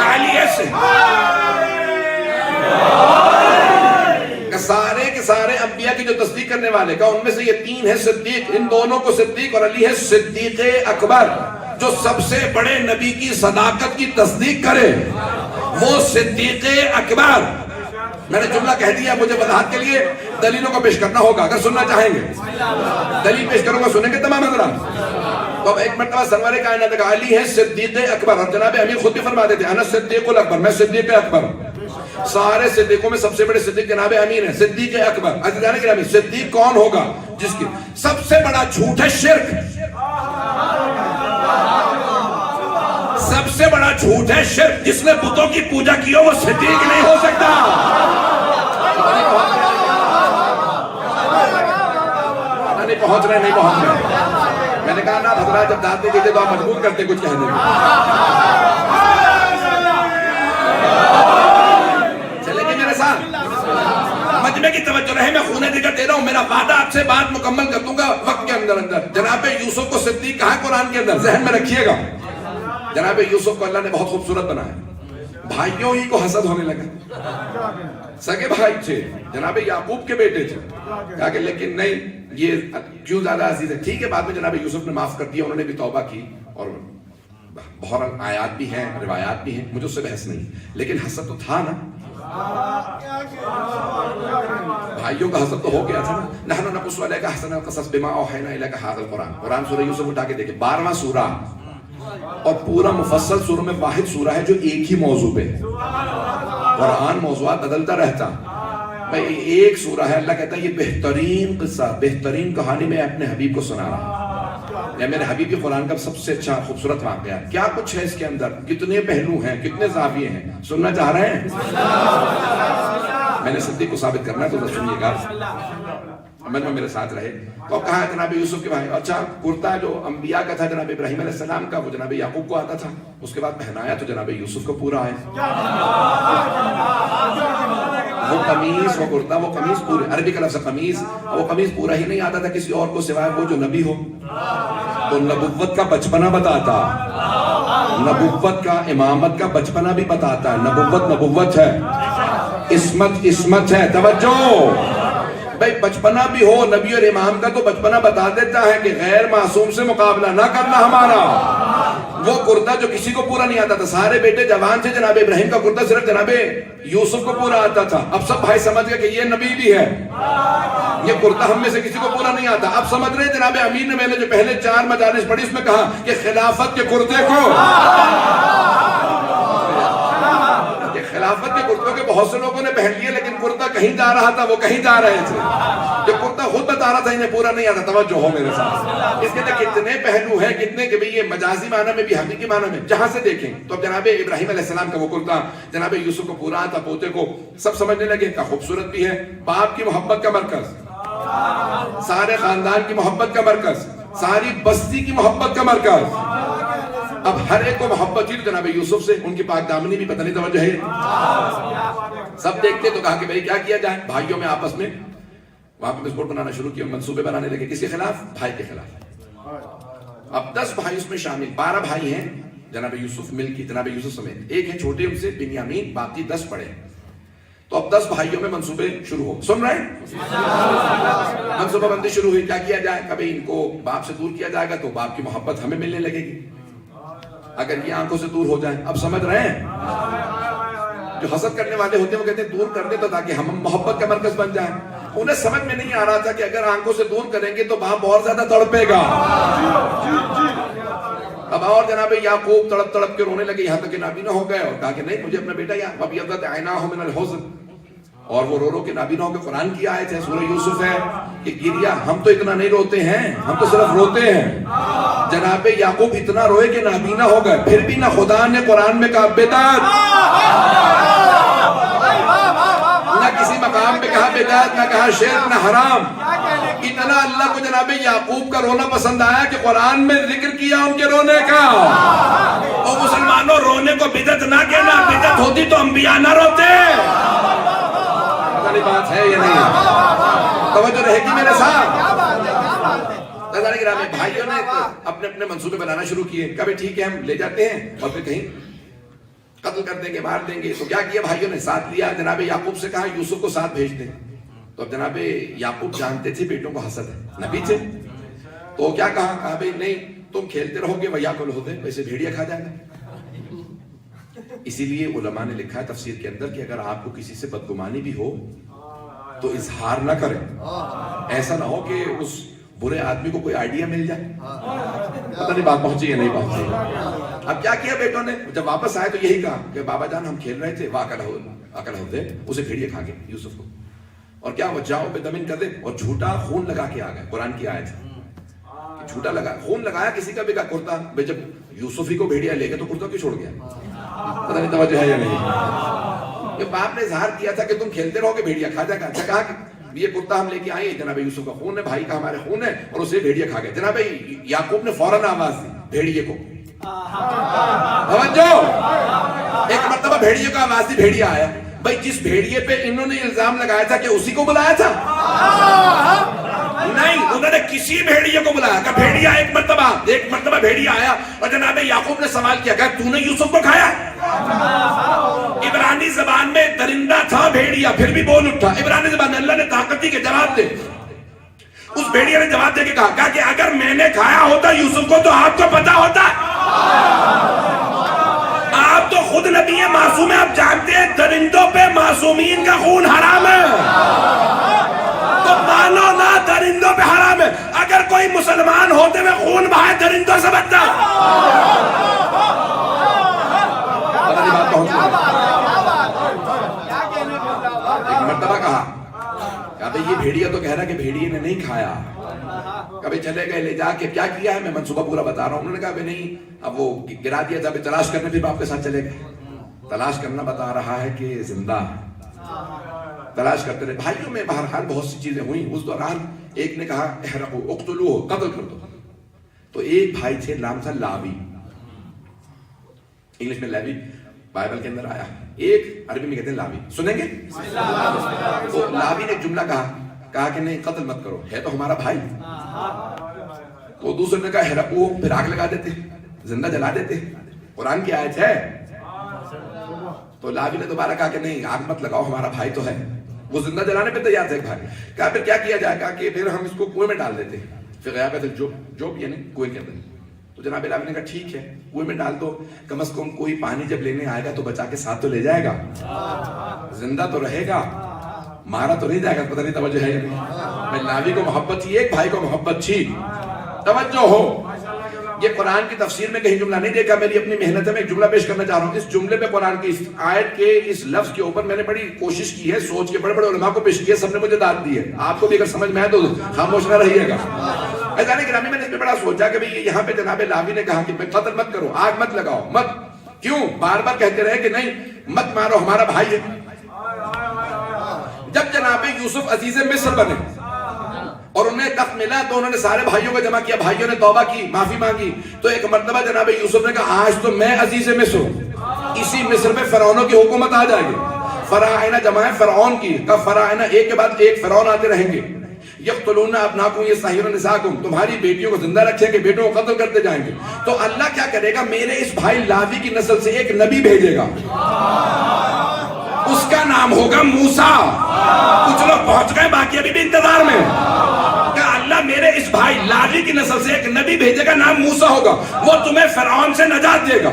علی ہے سارے کے سارے انبیاء کی جو تصدیق کرنے والے کا ان میں سے یہ تین ہے صدیق، ان دونوں کو صدیق، اور علی ہے صدیق اکبر. جو سب سے بڑے نبی کی صداقت کی تصدیق کرے وہ صدیق اکبر. میں نے جملہ کہہ دیا، مجھے وضاحت کے لیے دلیلوں کو پیش کرنا ہوگا. اگر سننا چاہیں گے دلیل پیش کروں گا، سنیں گے تمام حضرات. تو ایک مرتبہ سرور کائنات کا علی ہے صدیق اکبر، اور جناب امیر خود بھی فرماتے تھے انا صدیق الاکبر، میں صدیق اکبر. سارے صدیقوں میں سب سے بڑے صدیق جناب امین ہے، صدیق اکبر. عزیزان گرامی، صدیق کون ہوگا جس کی سب سے بڑا جھوٹ ہے شرک، سب سے بڑا جھوٹ ہے شرک. جس نے بتوں کی پوجا کی ہو وہ صدیق نہیں ہو سکتا. نہیں پہنچ رہے، نہیں پہنچ رہے. میں نے کہا نا حضرات جب دعوت دیتے تو آپ مجبور کرتے کچھ کہنے میں. چلے گی میرے ساتھ؟ مجمع کی توجہ رہے، میں خونِ جگر دے رہا ہوں. میرا وعدہ آپ سے بات مکمل کر دوں گا وقت کے اندر اندر. جناب یوسف کو صدیق کہا قرآن کے اندر، ذہن میں رکھیے گا. جناب یوسف کو اللہ نے بہت خوبصورت بنایا. بھائیوں ہی کو حسد ہونے لگا. سگے بھائی تھے، جناب یعقوب کے بیٹے تھے. کہا کہ لیکن نہیں، یہ کیوں زیادہ عزیز ہے. ٹھیک ہے، بعد میں جناب یوسف نے معاف کر دیا، انہوں نے بھی توبہ کی، اور بہت آیات بھی ہیں، روایات بھی ہیں، مجھے اس سے بحث نہیں. لیکن حسد تو تھا نا، بھائیوں کا حسد تو ہو گیا تھا نا. نحن نقص علیک احسن القصص بما اوحینا الیک ھذا القرآن. قرآن سورہ یوسف اٹھا کے دیکھیں، 12واں سورہ اور پورا مفصل سورہ میں واحد سورہ ہے جو ایک ہی موضوع پہ. قرآن موضوعات بدلتا رہتا. بھائی ایک سورہ ہے، اللہ کہتا ہے یہ بہترین قصہ، بہترین کہانی میں اپنے حبیب کو سنا رہا ہوں. یا میرے حبیب کی قرآن کا سب سے اچھا خوبصورت واقعہ. کیا کچھ ہے اس کے اندر، کتنے پہلو ہیں، کتنے زاویے ہیں. سننا چاہ رہے ہیں؟ میں نے صدیق کو ثابت کرنا ہے تو سنیے گا، عمل میں میرے ساتھ رہے. تو کہا جناب یوسف کے بھائی، اچھا کرتا جو انبیاء کا تھا جناب ابراہیم علیہ السلام کا، وہ جناب یعقوب کو آتا تھا. اس کے بعد پہنایا تو جناب یوسف کو پورا ہے. وہ قمیص، وہ کرتا، وہ قمیص پورے، عربی کا لفظ قمیص، وہ قمیص پورا ہی نہیں آتا تھا کسی اور کو سوائے وہ جو نبی ہو. تو نبوت کا بچپنا بتاتا، نبوت کا امامت کا بچپنا بھی بتاتا ہے. نبوت نبوت ہے، عصمت عصمت ہے. توجہ بھائی، بچپنا بھی ہو نبی اور امام کا تو بچپنا بتا دیتا ہے کہ غیر معصوم سے مقابلہ نہ کرنا ہمارا. وہ کرتا جو کسی کو پورا نہیں آتا تھا، سارے بیٹے جوان تھے، جناب ابراہیم کا کرتا صرف جناب یوسف کو پورا آتا تھا. اب سب بھائی سمجھ گئے کہ یہ نبی بھی ہے، یہ کرتا ہم میں سے کسی کو پورا نہیں آتا. اب سمجھ رہے جناب امیر نے، میں نے جو پہلے 4 مجالس پڑھی اس میں کہا کہ خلافت کے کرتے کو، خلافت کے کرتوں کے بہت سے لوگوں نے پہن لیے، لیکن کرتا کہیں جا رہا تھا، وہ کہیں جا رہے تھے. جو کرتا خود بتا رہا تھا انہیں پورا نہیں آتا. توجہ ہو میرے ساتھ. اس کے اندر کتنے پہلو ہیں، کتنے کہ یہ مجازی معنی میں بھی حقیقی معنی میں جہاں سے دیکھیں. تو اب جناب ابراہیم علیہ السلام کا وہ کرتا جناب یوسف کو پورا آتا، پوتے کو سب سمجھنے لگے کہ خوبصورت بھی ہے، باپ کی محبت کا مرکز، سارے خاندان کی محبت کا مرکز، ساری بستی کی محبت کا مرکز. اب ہر ایک کو محبت تھی تو جناب یوسف سے ان کی پاک دامنی بھی پتہ نہیں توجہ ہے. سب دیکھتے تو کہا کہ بھائی کیا کیا جائے. بھائیوں میں آپس میں وہاں پہ بسکٹ بنانا شروع کیا، منصوبے بنانے لگے. کس کے خلاف؟ بھائی کے خلاف. اب 10 بھائی اس میں شامل، 12 بھائی ہیں جناب یوسف مل کی، جناب یوسف سمیت. ایک ہے چھوٹے ان سے بنیامین، باقی 10 بڑے. تو اب 10 بھائیوں میں منصوبے شروع ہو. سن رہے ہیں؟ منصوبہ بندی شروع ہوئی. کیا کیا جائے؟ کبھی ان کو باپ سے دور کیا جائے گا تو باپ کی محبت ہمیں ملنے لگے گی. اگر یہ آنکھوں سے دور ہو جائیں. اب سمجھ رہے ہیں؟ جو حسد کرنے والے ہوتے ہیں وہ کہتے ہیں دور کر دیں تو تاکہ ہم محبت کا مرکز بن جائیں. انہیں سمجھ میں نہیں آ رہا تھا کہ اگر آنکھوں سے دور کریں گے تو باپ اور زیادہ تڑپے گا. اب اور جناب یعقوب تڑپ تڑپ کے رونے لگے، یہاں تک کہ نابینا ہو گئے، اور کہا کہ نہیں مجھے اپنا بیٹا یاد. اب یضت عیناہ من الحزن، اور وہ رو رو کے نابینا ہو کے قرآن کی آیت ہے سورہ یوسف ہے کہ گریا. ہم تو اتنا نہیں روتے ہیں، ہم تو صرف روتے ہیں. جناب یعقوب اتنا روئے کہ نابینا ہو گئے، پھر بھی نہ خدا نے قرآن میں کہا بدعت، نہ کسی مقام پہ کہا بدعت، نہ کہا شرک، نہ حرام. اتنا اللہ کو جناب یعقوب کا رونا پسند آیا کہ قرآن میں ذکر کیا ان کے رونے کا. اور مسلمانوں رونے کو بدعت نہ کہنا، بدعت ہوتی تو انبیاء نہ روتے. بات ہے یا نہیں؟ توجہ رہے گی میرے ساتھ. بھائیوں نے اپنے اپنے منصوبے بنانا شروع کیے. کبھی ٹھیک ہے ہم لے جاتے ہیں اور پھر کہیں قتل کر دیں گے، مار دیں گے. تو کیا کیا بھائیوں نے؟ ساتھ لیا. جناب یعقوب سے کہا یوسف کو ساتھ بھیج دیں. تو اب جناب یعقوب جانتے تھے بیٹوں کو حسد ہے، نبی تھے. تو کیا کہا؟ کہا بھائی نہیں تم کھیلتے رہو گے ویاکل ہوتے، ویسے بھیڑیا کھا جائے گا. اسی لیے علماء نے لکھا ہے تفسیر کے اندر کہ اگر آپ کو کسی سے بدگمانی بھی ہو تو اظہار نہ کریں. ایسا نہ ہو کہ اس برے آدمی کو کوئی آئیڈیا مل جائے. پتہ نہیں بات پہنچی یا نہیں پہنچی. اب کیا کیا بیٹوں نے؟ جب واپس آئے تو یہی کہا کہ بابا جان ہم کھیل رہے تھے، واقع ہوتے اسے بھیڑیا کھا گئے یوسف کو. اور کیا وہ جاؤ بے دمن کر دے، اور جھوٹا خون لگا کے آ گئے. قرآن کی آیت ہے جھوٹا لگا خون لگایا کسی کا بھی کا کرتا. بھائی جب یوسف ہی کو بھیڑیا لے گئے تو کرتا کیوں چھوڑ گیا؟ پتہ نہیں توجہ ہے یا نہیں. کہ باپ نے اظہار کیا تھا کہ تم کھیلتے رہو گے بھیڑیا کھا جائے گا. اچھا کہا کہ یہ کرتا ہم لے کے آئے، جناب یوسف کا خون ہے، بھائی کا ہمارے خون ہے، اور اسے بھیڑیا کھا گئے. جناب یعقوب نے فوراً آواز دی بھیڑیے کو. توجہ، ایک مرتبہ بھیڑیے کو آواز دی، بھیڑیا آیا. بھائی جس بھیڑیے پہ انہوں نے الزام لگایا تھا کہ اسی کو بلایا تھا؟ نہیں، انہوں نے کسی بھیڑیے کو بلایا. کہ بھیڑیا ایک مرتبہ بھیڑیا آیا اور جناب یعقوب نے سوال کیا کہ تو نے یوسف کو کھایا؟ عبرانی زبان میں درندہ تھا بھیڑیا، پھر بھی بول اٹھا. عبرانی زبان میں اللہ نے طاقت دی کہ جواب دے. اس بھیڑیا نے جواب دے کے کہا کہ اگر میں نے کھایا ہوتا یوسف کو تو آپ کو پتا ہوتا. آپ تو خود نبی معصوم ہیں، آپ جانتے ہیں درندوں پہ معصومین کا خون حرام ہے. تو مانو نہ درندوں پہ حرام ہے. اگر کوئی مسلمان ہوتے ہوئے خون بہائے درندوں سے بچتا. ایک مرتبہ کہا کہ یہ بھیڑیا تو کہہ رہا کہ بھیڑیے نے نہیں کھایا. کبھی چلے گئے لے جا کے کیا کیا ہے میں منصوبہ پورا بتا رہا ہوں. انہوں نے کہا کہ نہیں، اب وہ گرا دیا تھا. تلاش کرنے پھر آپ کے ساتھ چلے گئے. تلاش کرنا بتا رہا ہے کہ زندہ تلاش کرتے رہے. بھائیوں میں بہرحال بہت سی چیزیں ہوئیں اس دوران. ایک نے کہا احرقوا اقتلوہ، قتل کر دو. تو ایک بھائی تھے نام تھا لاوی، انگلش میں لیوی بائبل کے اندر آیا. ایک عربی میں کہتے ہیں لاوی. سنیں گے؟ تو لاوی نے ایک جملہ کہا کہ نہیں قتل مت کرو، ہے تو ہمارا بھائی. تو دوسرے نے کہا احرقوا، پھر آگ لگا دیتے، زندہ جلا دیتے. قرآن کی آیت ہے. تو لاوی نے دوبارہ کہا کہ نہیں آگ مت لگاؤ، ہمارا بھائی تو ہے. وہ زندہ جلانے پہ تیار تھے. بھائی کہا پھر کیا کیا جائے؟ کہا کہ پھر ہم اس کو کنویں میں ڈال دیتے. پھر غیابت الجب یعنی کنویں کے اندر. تو جناب لاوی نے کہا ٹھیک ہے کنویں میں ڈال دو، کم از کم کوئی پانی جب لینے آئے گا تو بچا کے ساتھ تو لے جائے گا، زندہ تو رہے گا، مارا تو نہیں جائے گا. پتہ نہیں توجہ ہے یا نہیں. میں لاوی کو محبت تھی، ایک بھائی کو محبت تھی. توجہ ہو. یہ قرآن کی تفسیر میں کہیں جملہ نہیں دیکھا، میری اپنی محنت ہے، میں ایک جملہ پیش کرنا چاہ رہا ہوں. اس جملے پہ قرآن کی اس آیت کے اس لفظ کے اوپر میں نے بڑی کوشش کی ہے، سوچ کے بڑے بڑے علماء کو پیش کیا، سب نے مجھے داد دی ہے. آپ کو بھی اگر سمجھ میں آئے تو خاموش نہ رہیے گا. ایسا گرامی میں نے اس پہ بڑا سوچا کہ یہاں پہ جناب لاوی نے کہا کہ قتل مت کرو، آگ مت لگاؤ، مت، کیوں بار بار کہتے رہے کہ نہیں مت مارو، ہمارا بھائی ہے. جب جناب یوسف عزیز مصر بنے اور انہیں تخت ملا تو انہوں نے سارے بھائیوں کو جمع کیا، بھائیوں نے توبہ کی، معافی مانگی. تو ایک مرتبہ جناب یوسف نے کہا آج تو میں عزیز مصر ہوں، اسی مصر میں فرعونوں کی حکومت آ جائے گی. فراعنہ جمع ہے فرعون کی، کہ فراعنہ ایک کے بعد ایک فرعون آتے رہیں گے. یقتلون ابناکم یستحیون نساکم، تمہاری بیٹیوں کو زندہ رکھیں گے، بیٹوں کو قتل کرتے جائیں گے. تو اللہ کیا کرے گا، میرے اس بھائی لاوی کی نسل سے ایک نبی بھیجے گا، اس کا نام ہوگا موسیٰ. کچھ لوگ پہنچ گئے، باقی ابھی بھی انتظار میں. کہ اللہ میرے اس بھائی لاوی کی نسل سے ایک نبی بھیجے گا، نام موسیٰ ہوگا، وہ تمہیں فرعون سے نجات دے گا.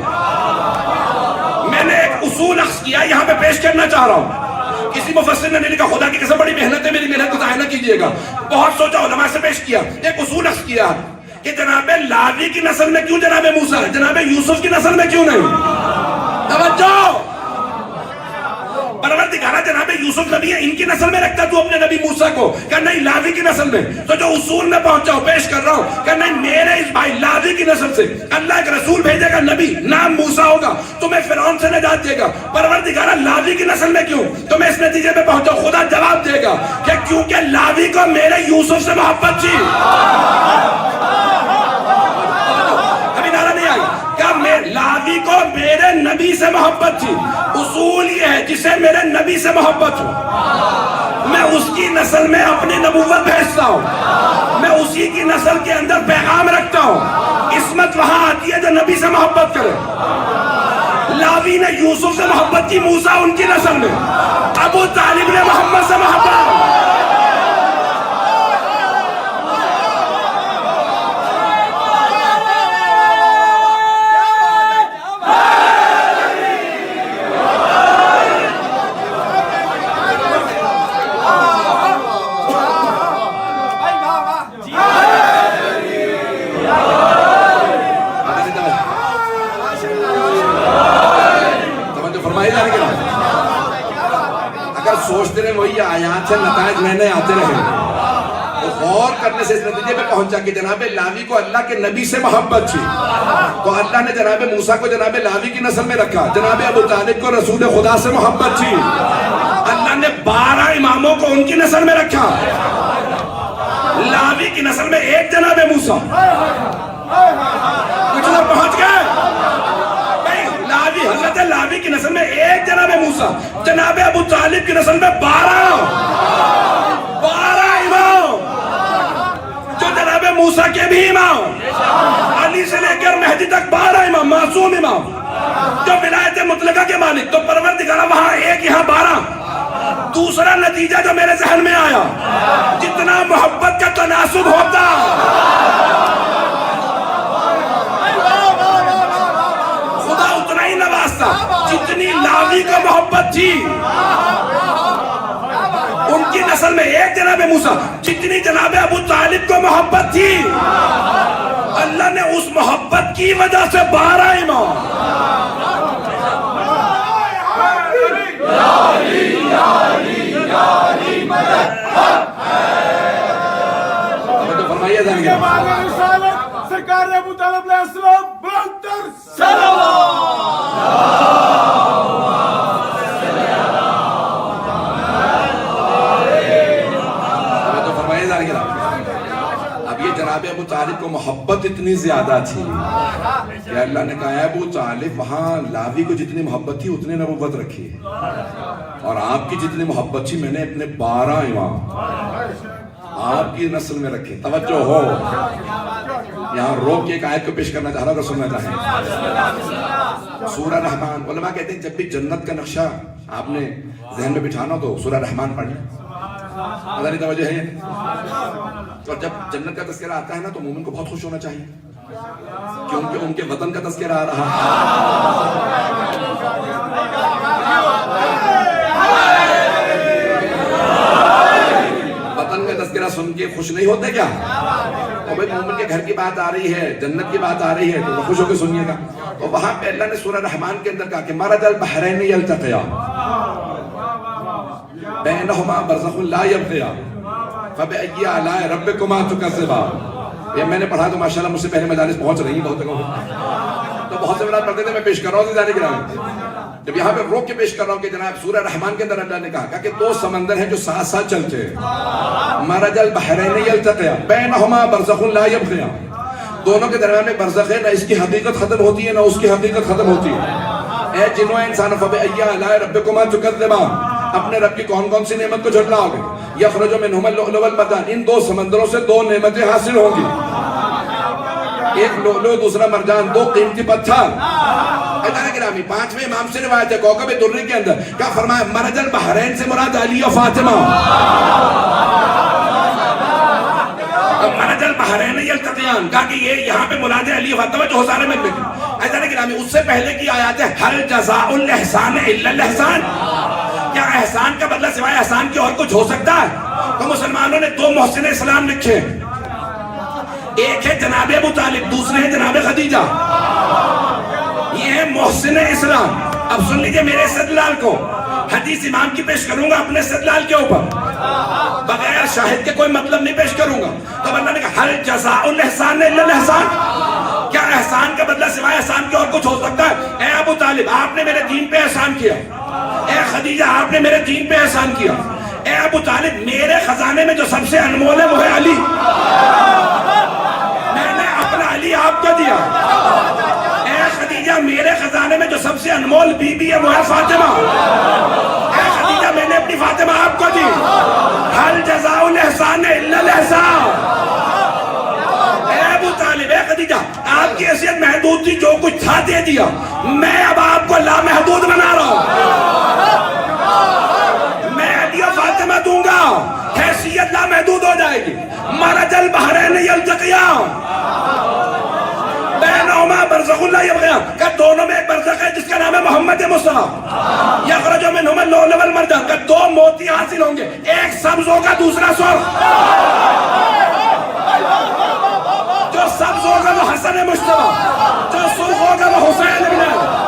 میں نے ایک اصول اخذ کیا، یہاں پہ پیش کرنا چاہ رہا ہوں. کسی مفسر نے لکھا خدا کی قسم بڑی محنت ہے، میری محنت کو ضائع نہ کیجیے گا. بہت سوچا، علماء سے پیش کیا، ایک اصول اخذ کیا کہ جناب لاوی کی نسل میں کیوں جناب موسیٰ، جناب یوسف کی نسل میں کیوں نہیں. توجہ، پروردگارہ جناب یوسف نبی ہے، ان کی نسل میں رکھتا تو اپنے نبی موسیٰ کو، کہ نہیں لاوی کی نسل میں. تو جو اصول میں پہنچا ہوں پیش کر رہا ہوں کہ نہیں میرے اس بھائی لاوی کی نسل سے اللہ ایک رسول بھیجے گا، نبی نام موسیٰ ہوگا، تمہیں فرعون سے نجات دے گا. پروردگارہ لاوی کی نسل میں کیوں، تو میں اس نتیجے پہ پہنچا. خدا جواب دے گا کہ کیونکہ لاوی کو میرے یوسف سے محبت تھی. کبھی نعرہ نہیں آئی کہ لاوی کو میرے نبی سے محبت تھی. اصول یہ ہے جسے میرے نبی سے محبت ہو، میں اس کی نسل میں اپنی نبوت بھیجتا ہوں، میں اسی کی نسل کے اندر پیغام رکھتا ہوں. عصمت وہاں آتی ہے جو نبی سے محبت کرے. لاوی نے یوسف سے محبت کی، موسیٰ ان کی نسل میں، ابو طالب نے محمد سے محبت. سوچتے رہے وہی آیات سے نتائج نئے نئے آتے رہے. غور کرنے سے اس نتیجے پہ پہنچا کہ جناب لاوی کو اللہ کے نبی سے محبت تھی، تو اللہ نے جناب موسیٰ کو جناب لاوی کی نسل میں رکھا. جناب ابو طالب کو رسول خدا سے محبت تھی، اللہ نے 12 اماموں کو ان کی نسل میں رکھا. لاوی کی نسل میں ایک جناب موسیٰ. کچھ لوگ پہنچ گئے، حضرت لاوی کی نسل میں ایک جناب موسیٰ، جناب ابو طالب کی نسل میں 12 امام، جو جناب موسیٰ کے بھی امام، علی سے لے کر مہدی تک 12 امام، معصوم امام، جو ولایت مطلقہ کے مالک. تو پروردگارہ وہاں ایک، یہاں 12. دوسرا نتیجہ جو میرے ذہن میں آیا، جتنا محبت کا تناسب ہوتا جتنی لاوی کو محبت تھی ان کی نسل میں ایک جناب موسیٰ، جتنی جناب ابو طالب کو محبت تھی اللہ نے اس محبت کی وجہ سے 12 امام. فرمائیے سرکار ابو طالب علیہ السلام بلندر اب یہ جناب ابو طالب کو محبت اتنی زیادہ تھی کہ اللہ نے کہا ہے ابو طالب وہاں لاوی کو جتنی محبت تھی اتنی نبوت رکھی ہے، اور آپ کی جتنی محبت تھی میں نے اپنے 12 امام آپ کی نسل میں رکھے. توجہ ہو، یہاں روک کے ایک آیت کو پیش کرنا چاہ رہا ہوں اگر سننا چاہیں. سورہ رحمان، علماء کہتے ہیں جب بھی جنت کا نقشہ آپ نے ذہن میں بٹھانا تو سورہ رحمان پڑھ لیں. اللہ توجہ ہے. اور جب جنت کا تذکرہ آتا ہے نا تو مومن کو بہت خوش ہونا چاہیے، کیونکہ ان کے وطن کا تذکرہ آ رہا ہے. وطن کا تذکرہ سن کے خوش نہیں ہوتے کیا؟ اور بھائی مومن کے گھر کی بات آ رہی ہے، جنت کی بات آ رہی ہے تو خوش ہو کے سنیے گا. تو وہاں پہ اللہ نے سورہ رحمان کے اندر کہا کہ مرج البحرین یلتقیان بینہما برزخ لا یبغیان فبأی آلاء ربکما تکذبان. یہ میں نے پڑھا تو ماشاءاللہ مجھ سے پہلے مجالس پہنچ رہی ہیں بہت جگہوں تو بہت سے بڑا پڑھتے تھے. میں پیش کر رہا ہوں زیادہ گرامی، جب یہاں پہ روک کے پیش کر رہا ہوں کہ جناب سورہ رحمان کے اندر اللہ نے کہا کہ دو سمندر ہیں جو ساتھ ساتھ چلتے ہیں. مرج البحرین یلتقیان بینہما برزخ لا یبغیان. دونوں کے درمیان میں برزخ ہے، نہ اس کی حقیقت ختم ہوتی ہے نہ اس کی حقیقت ختم ہوتی ہے. اے جنوں انسانوں فبأی آلاء ربکما تکذبان، اپنے رب کی کون کون سی نعمت کو جھٹلاؤ گے؟ یخرج منہما اللؤلؤ والمرجان، ان دو سمندروں سے دو نعمتیں حاصل ہوں گی، ایک لؤلؤ دوسرا مرجان، دو قیمتی پتھر. گرامی پانچویں امام سے روایت ہے کوکب درری کے اندر کیا فرمایا؟ مرج البحرین سے مراد علی و فاطمہ. مرج البحرین یلتقیان کہا کہ یہ یہاں پہ مراد ہے علی و فاطمہ جو حسین میں کی. ایسا نہیں گرامی اس سے پہلے کی آیات ہے هل جزاء الاحسان الا الاحسان، کیا احسان کا بدلہ سوائے احسان کی اور کچھ ہو سکتا ہے؟ تو مسلمانوں نے دو محسن اسلام لکھے، ایک ہے جناب ابو طالب، دوسرے ہیں جناب خدیجہ. یہ ہے محسن اسلام. اب سن لیجئے میرے استدلال کو، حدیث امام کی پیش کروں گا اپنے استدلال کے اوپر، بغیر شاہد کے کوئی مطلب نہیں پیش کروں گا. تو اللہ نے کہا هل جزاء الاحسان الا الاحسان، کیا احسان کا بدلہ سوائے احسان کے اور کچھ ہو سکتا ہے؟ اے ابو طالب آپ نے میرے دین پہ احسان کیا، اے خدیجہ آپ نے میرے دین پہ احسان کیا. اے ابو طالب میرے خزانے میں جو سب سے انمول ہے وہ ہے علی، میں نے اپنا علی آپ کو دیا. اے خدیجہ میرے خزانے میں جو سب سے انمول بی بی ہے وہ ہے فاطمہ، اے خدیجہ میں نے اپنی فاطمہ آپ کو دی. هل جزاء الاحسان الا الاحسان. اے ابو طالب، اے خدیجہ آپ کی حیثیت محدود تھی، جو کچھ تھا دے دیا، میں اب آپ کو لامحدود بنا رہا ہوں. میں علی و فاطمہ دوں گا، حیثیت لامحدود ہو جائے گی. مرج البحرین یلتقیان بینہما برزخ لا یبغیان، کہ دونوں میں ایک برزخ ہے جس کا نام ہے محمد مصطفیٰ. یخرج منہما اللؤلؤ والمرجان، کہ دو موتی حاصل ہوں گے، ایک سبز ہوگا دوسرا سرخ. جو سبز ہوگا وہ حسن مصطفیٰ، جو سرخ ہوگا وہ حسین بن علی.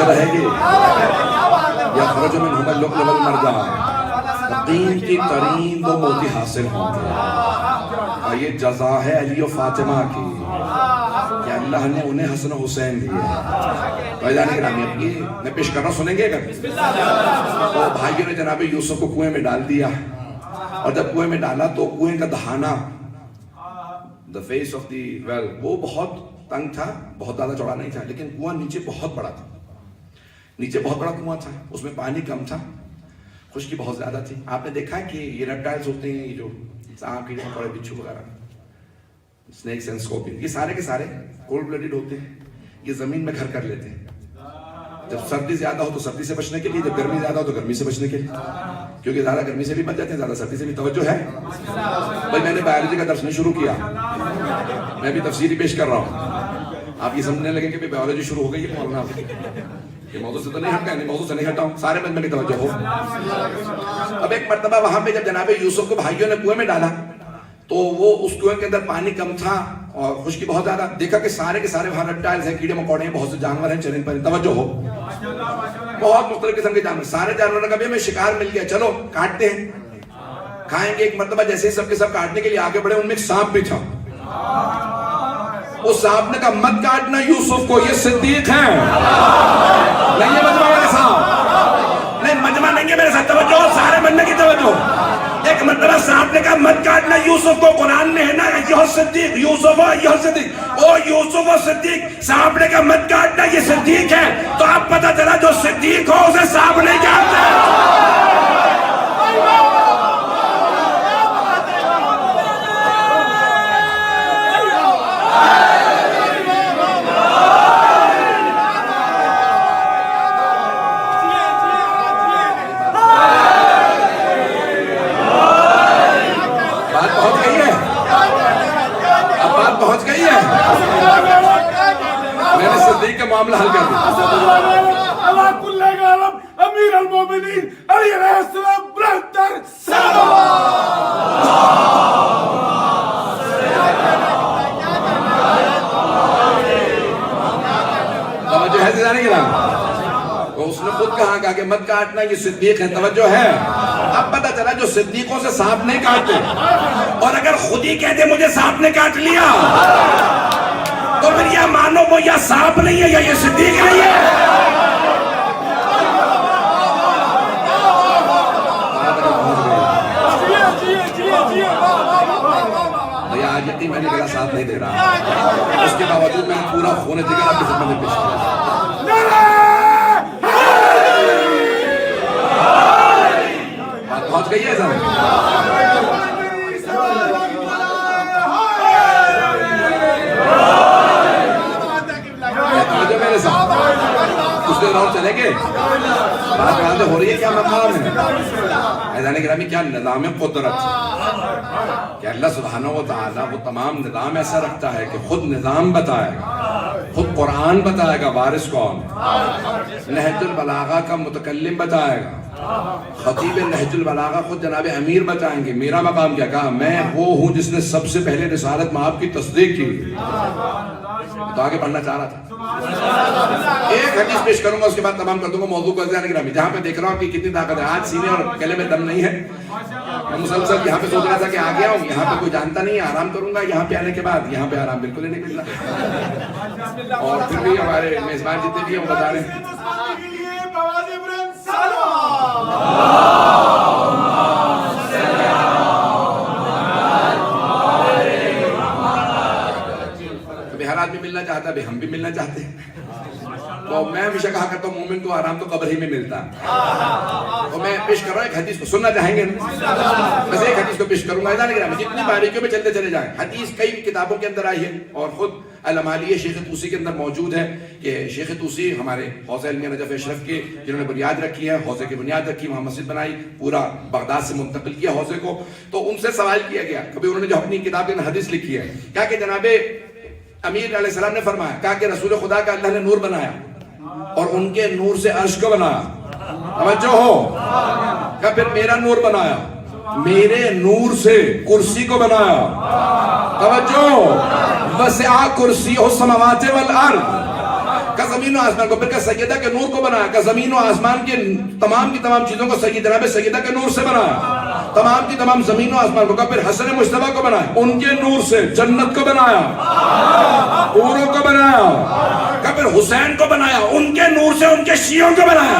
رہے گی یخرج منہما اللؤلؤ والمرجان، قیمتی ترین دو موتی حاصل ہوں گے. اور یہ جزا ہے علی و فاطمہ کی کہ اللہ نے انہیں حسن و حسین دیے. بھائی جانے گرامی اب یہ میں پیش کر رہا ہوں، سنیں گے اگر؟ تو بھائیوں نے جناب یوسف کو کنویں میں ڈال دیا، اور جب کنویں میں ڈالا تو کنویں کا دہانہ the face of the well وہ بہت تنگ تھا، بہت زیادہ چوڑا نہیں تھا، لیکن کنواں نیچے بہت بڑا تھا. نیچے بہت بڑا کنواں تھا، اس میں پانی کم تھا، خشکی بہت زیادہ تھی. آپ نے دیکھا ہے کہ یہ ریپٹائلز ہوتے ہیں، یہ جو سانپ کیڑے مکوڑے بچھو وغیرہ، سنیکس اینڈ اسکورپین، یہ سارے کے سارے کولڈ بلڈڈ ہوتے ہیں. یہ زمین میں گھر کر لیتے ہیں. جب سردی زیادہ ہو تو سردی سے بچنے کے لیے، جب گرمی زیادہ ہو تو گرمی سے بچنے کے لیے، کیونکہ زیادہ گرمی سے بھی بچ جاتے ہیں، زیادہ سردی سے بھی. توجہ ہے بھائی، میں نے بایولوجی کا درس نہیں شروع کیا، میں بھی تفسیری پیش کر رہا ہوں. آپ یہ سمجھنے لگیں کہ بایولوجی شروع ہو گئی ہے مولانا، یہ موضوع سے تو نہیں ہٹ گیا، نہیں موضوع سے نہیں ہٹا ہوں، سارے مجمع کی توجہ ہو. اب ایک مرتبہ وہاں پہ جب جناب یوسف کو بھائیوں نے کنویں میں ڈالا تو وہ اس کنویں کے اندر پانی کم تھا اور خشکی بہت زیادہ. دیکھا کہ سارے کے سارے وہاں ریپٹائلز ہیں، کیڑے مکوڑے ہیں، بہت سے جانور ہیں، چرند پرند. توجہ ہو، بہت مختلف قسم کے جانور. سارے جانوروں کا بھی ہمیں شکار مل گیا، چلو کاٹتے ہیں، کھائیں گے. ایک مرتبہ جیسے سب کے سب کاٹنے کے لیے آگے بڑھے، ان میں ایک سانپ بھی تھا. اس سانپ نے کہا مت کاٹنا یوسف کو، یہ صدیق ہیں. نہیں ہے مجمع میرے ساتھ، نہیں مجمع نہیں ہے میرے ساتھ. توجہ، سارے بننے کی توجہ. ایک مرتبہ سانپ نے کہا مت کاٹنا یوسف کو، قرآن میں ہے نا ایھا صدیق یوسف ایھا صدیق، او یوسف و صدیق. سانپ نے کہا مت کاٹنا، یہ صدیق ہے. تو اب پتہ چلا جو صدیق ہو اسے سانپ نہیں کاٹتا. پہنچ گئی ہے. معاملہ حل کر دیا. اسد اللہ علی کل غالب امیر المومنین علی علیہ السلام برہتر توجہ ہے زیادہ نہیں کرا. اس نے خود کہا کہ مت کاٹنا یہ صدیق ہے. توجہ ہے. اب پتہ چلا جو صدیقوں سے سانپ نہیں کاٹتے اور اگر خود ہی کہتے مجھے سانپ نے کاٹ لیا تو پھر یہ مانو وہ یا سانپ نہیں ہے یا یہ صدیق نہیں ہے. آج یقین میں نے میرا ساتھ نہیں دے رہا, اس کے باوجود میں پورا خون جگر آپ کی خدمت میں پیش کیا. بات پہنچ گئی ہے سر. جو میرے ساتھ کچھ دیر اور چلیں گے. بات یہاں سے ہو رہی ہے کیا مقام ہے عزیزان گرامی, کیا نظام قدرت کہ اللہ سبحانہ و تعالیٰ وہ تمام نظام ایسا رکھتا ہے کہ خود نظام بتائے گا, خود قرآن بتائے گا وارث کون, نہج البلاغہ کا متکلم بتائے گا, خطیب نہج البلاغہ خود جناب امیر بتائیں گے میرا مقام کیا. کہا میں وہ ہوں جس نے سب سے پہلے رسالت مآب کی تصدیق کی. تو آگے پڑھنا چاہ رہا تھا. ایک حدیث پیش کروں گا اس کے بعد تمام کر دوں گا موضوع کو. عزیزان گرامی جہاں پہ دیکھ رہا ہوں کہ کتنی طاقت ہے, آج سینے اور گلے میں دم نہیں ہے. میں مسلسل یہاں پہ سوچ رہا تھا کہ آ گیا ہوں, یہاں پہ کوئی جانتا نہیں ہے, آرام کروں گا. یہاں پہ آنے کے بعد یہاں پہ آرام بالکل ہی نہیں مل رہا. اور پھر بھی ہمارے میزبان جتنے بھی ہیں وہ بتا رہے ہیں کبھی ہر آدمی ملنا چاہتا ہے, ہم بھی ملنا چاہتے ہیں. تو میں ہمیشہ کہا کرتا ہوں مومن کو آرام تو قبر ہی میں ملتا ہے. تو میں پیش کر رہا ہوں ایک حدیث کو, سننا چاہیں گے بس ایک حدیث کو پیش کروں گا. جتنی باریکیوں میں چلتے چلے جائیں. حدیث کئی کتابوں کے اندر آئی ہے اور خود الامالیہ شیخ طوسی کے اندر موجود ہے کہ شیخ طوسی ہمارے حوزہ علمیہ نجف اشرف کے جنہوں نے بنیاد رکھی ہے, حوزے کی بنیاد رکھی, وہاں مسجد بنائی, پورا بغداد سے منتقل کیا حوزے کو. تو ان سے سوال کیا گیا کبھی انہوں نے جو اپنی کتاب کے اندر حدیث لکھی ہے, کیا کہ جناب امیر علیہ السلام نے فرمایا, کہا کہ رسول خدا کا اللہ نے نور بنایا اور ان کے نور سے عرش کو بنایا. توجہ ہو. کہا پھر میرا نور بنایا, میرے نور سے کرسی کو بنایا. توجہ. وسع کرسی السماوات والارض, کہ زمین و آسمان کو. پھر کہ سیدہ کے نور کو بنایا, کہ زمین و آسمان کے تمام کی تمام چیزوں کو جناب سیدہ کے نور سے بنایا, تمام کی تمام زمین و آسمان کو. پھر حسن مجتبیٰ کو بنایا, ان کے نور سے جنت کو بنایا, حوروں کو بنایا. کہ پھر حسین کو بنایا, ان کے نور سے ان کے شیعوں کو بنایا.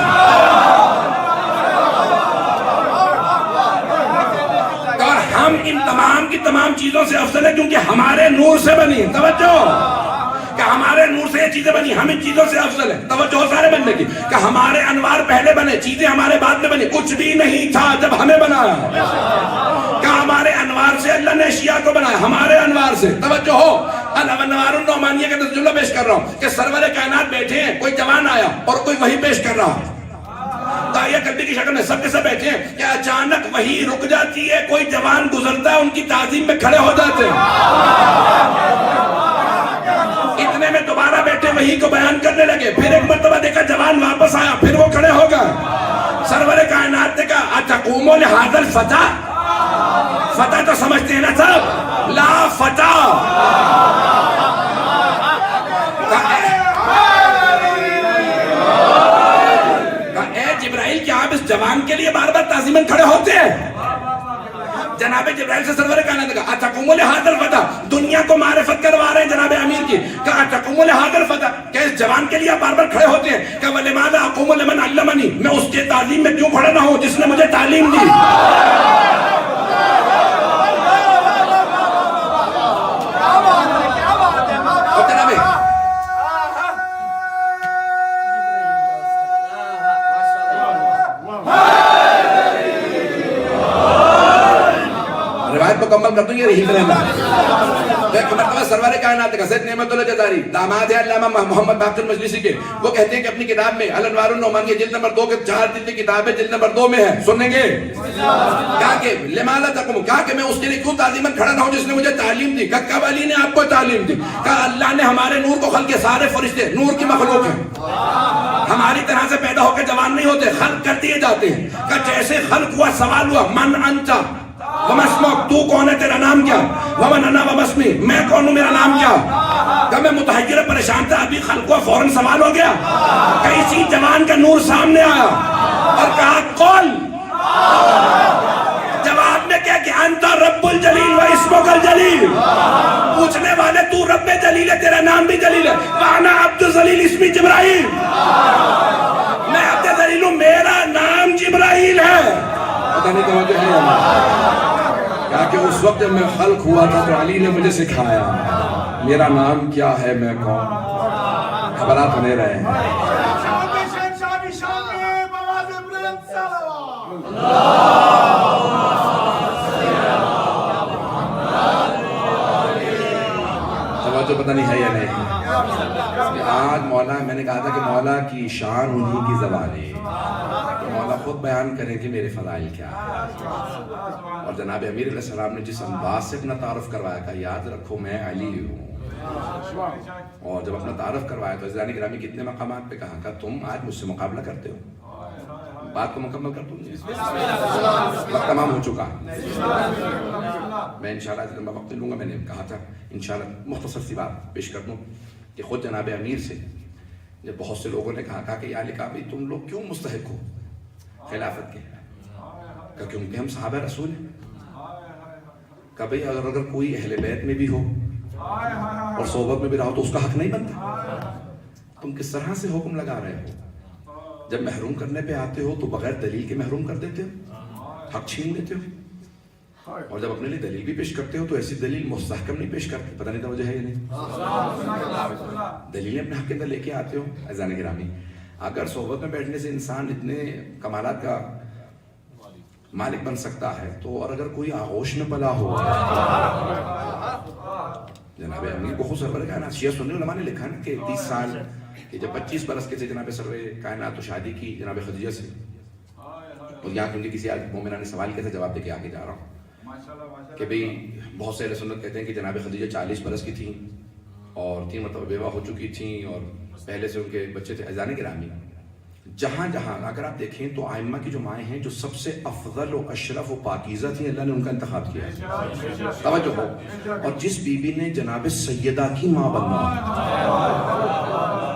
اور ہم ان تمام کی تمام چیزوں سے افضل ہیں کیونکہ ہمارے نور سے بنی. توجہ. کہ ہمارے نور سے یہ چیزیں بنی, ہم ان چیزوں سے افضل ہیں. توجہ سارے بننے کی. کہ ہمارے انوار پہلے بنے, چیزیں ہمارے بعد میں بنی. کچھ بھی نہیں تھا جب ہمیں بنایا. کہ ہمارے انوار سے اللہ نے اشیاء کو بنایا, ہمارے انوار سے. توجہ ہو. انوار النعمانیہ کا ترجمہ پیش کر رہا ہوں کہ سرور کائنات بیٹھے ہیں, کوئی جوان آیا اور کوئی وحی پیش کر رہا, داعیہ کلبی کی شکل میں سب کے سب بیٹھے ہیں کہ اچانک وحی رک جاتی ہے, کوئی جوان گزرتا ہے, ان کی تعظیم میں کھڑے ہو جاتے ہیں. اتنے میں دوبارہ بیٹھے وحی کو بیان کرنے لگے. پھر ایک مرتبہ دیکھا جوان واپس آیا, پھر وہ کھڑے ہو گئے. سرور کائنات نے کہا اتقوموا لہذا الفتى, فتح تو سمجھتے ہیں نا سب, لا فتح. اے جبرائیل کیا آپ اس جوان کے لیے بار بار تعظیماً کھڑے ہوتے ہیں؟ جناب جبرائیل سے سرور کائنات نے کہا اتقوموا لہذا الفتى, دنیا کو معرفت کروا رہے ہیں جناب امیر کی. کہا اتقوموا لہذا الفتى, کہ اس جوان کے لیے آپ بار بار کھڑے ہوتے ہیں. کہ ولماذا اقوم لمن علمنی, میں اس کے تعلیم میں کیوں کھڑا نہ ہوں جس نے مجھے تعلیم دی. روایت مکمل کر دوں, یہ رہی کریں. ایک مرتبہ سرور کائنات کا سید نعمت اللہ جزاری داماد ہے علامہ محمد باقر مجلسی کے، وہ کہتے ہیں کہ اپنی کتاب میں الانوار النعمان کی جلد نمبر 2 کے 4 جلد کی کتاب ہے، جلد نمبر 2 میں ہے، سنیں گے کہا کہ لما لا تقوم، کہا کہ میں اس کے لیے کیوں تعظیماً کھڑا نہ ہوں جس نے مجھے تعلیم دی؟ کہا کب علی نے آپ کو تعلیم دی؟ کہا اللہ نے ہمارے نور کو خلق کے سارے فرشتے نور کی مخلوق ہیں، ہماری طرح سے پیدا ہو کے جوان نہیں ہوتے، خلق کر دیے جاتے ہیں۔ کہ جیسے خلق ہوا سوال ہوا من انتا وما اسمک، تو کون ہے تیرا نام کیا؟ ومن انا وما اسمی، میں کون ہوں میرا نام کیا؟ کہ میں متحیر پریشان تھا، ابھی خلق ہوا فوراً سوال ہو گیا، کہ اسی جوان کا نور سامنے آیا اور کہا قول، جواب میں کیا کہ انتا رب الجلیل و اسمک الجلیل، پوچھنے والے تو رب جلیل ہے، تیرا نام بھی جلیل ہے، وانا عبد الجلیل اسمی جبرائیل، میں عبد الجلیل ہوں، میرا نام جبرائیل ہے۔ پتہ نہیں توجہ ہے کہا کہ اس وقت جب میں خلق ہوا تھا تو علی نے مجھے سکھایا میرا نام کیا ہے، میں کون، خبرات ہونے رہے ہیں۔ توجہ پتہ نہیں ہے یا نہیں؟ آج مولا، میں نے کہا تھا کہ مولا کی شان انہی کی زبان ہے، مولا خود بیان کریں کہ میرے فضائل کیا ہے۔ اور جناب امیر علیہ السلام نے جس انداز سے اپنا تعارف کروایا، کہ یاد رکھو میں علی ہوں، اور جب اپنا تعارف کروایا تو عزیزان گرامی کتنے مقامات پہ کہا کہ تم آج مجھ سے مقابلہ کرتے ہو، بات کو مکمل کر دوں، وقت تمام ہو چکا، میں انشاءاللہ لمبا وقت لوں گا، میں نے کہا تھا انشاءاللہ مختصر سی بات پیش کر دوں کہ خود جناب امیر سے جب بہت سے لوگوں نے کہا کہ یا علی کا بھائی تم لوگ کیوں مستحق ہو خلافت کے؟ کہ کیونکہ ہم صحابہ رسول ہیں۔ کہ بھئی اگر کوئی اہل بیت میں بھی ہو اور صحبت میں بھی رہا تو اس کا حق نہیں بنتا؟ تم کس طرح سے حکم لگا رہے ہو؟ جب محروم کرنے پہ آتے ہو تو بغیر دلیل کے محروم کر دیتے ہو، حق چھین لیتے ہو، اور جب اپنے لیے دلیل بھی پیش کرتے ہو تو ایسی دلیل مستحکم نہیں پیش کرتے۔ پتہ نہیں توجہ ہے یا نہیں؟ دلیلیں اپنے حق کے اندر لے کے آتے ہو۔ عزیزان گرامی اگر صحبت میں بیٹھنے سے انسان اتنے کمالات کا مالک بن سکتا ہے تو اور اگر کوئی آغوش میں پلا ہو، جناب امیر کو خود سرور کائنات شیعہ سنی علماء نے لکھا نا کہ 30 سال کہ جب 25 برس کے تھے جناب سرور کائنات تو شادی کی جناب خدیجہ سے، اور یہاں کیونکہ کسی مومنہ نے سوال کیا تھا جواب دے کے آگے جا رہا ہوں کہ بھئی بہت سے اہل سنت کہتے ہیں کہ جناب خدیجہ 40 برس کی تھیں اور 3 مرتبہ بیوہ ہو چکی تھیں اور پہلے سے ان کے بچے تھے۔ عزیزان گرامی جہاں جہاں اگر آپ دیکھیں تو آئمہ کی جو مائیں ہیں جو سب سے افضل و اشرف و پاکیزہ تھیں، اللہ نے ان کا انتخاب کیا، توجہ ہو، اور جس بی بی نے جناب سیدہ کی ماں بننا،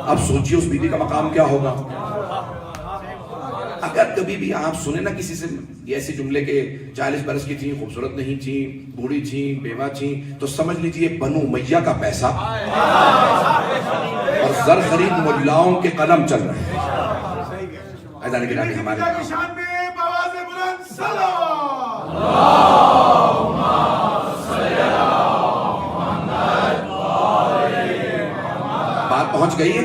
اب سوچیے اس بی بی کا مقام کیا ہوگا۔ اگر کبھی بھی آپ سنیں نا کسی سے ایسے جملے کے 40 برس کی تھیں، خوبصورت نہیں تھیں، بوڑھی تھیں، بیوہ تھیں، تو سمجھ لیجئے بنو امیہ کا پیسہ اور زر خرید ملاؤں کے قلم چل رہے ہیں۔ عزیزان گرامی ہمارے بات پہنچ گئی ہے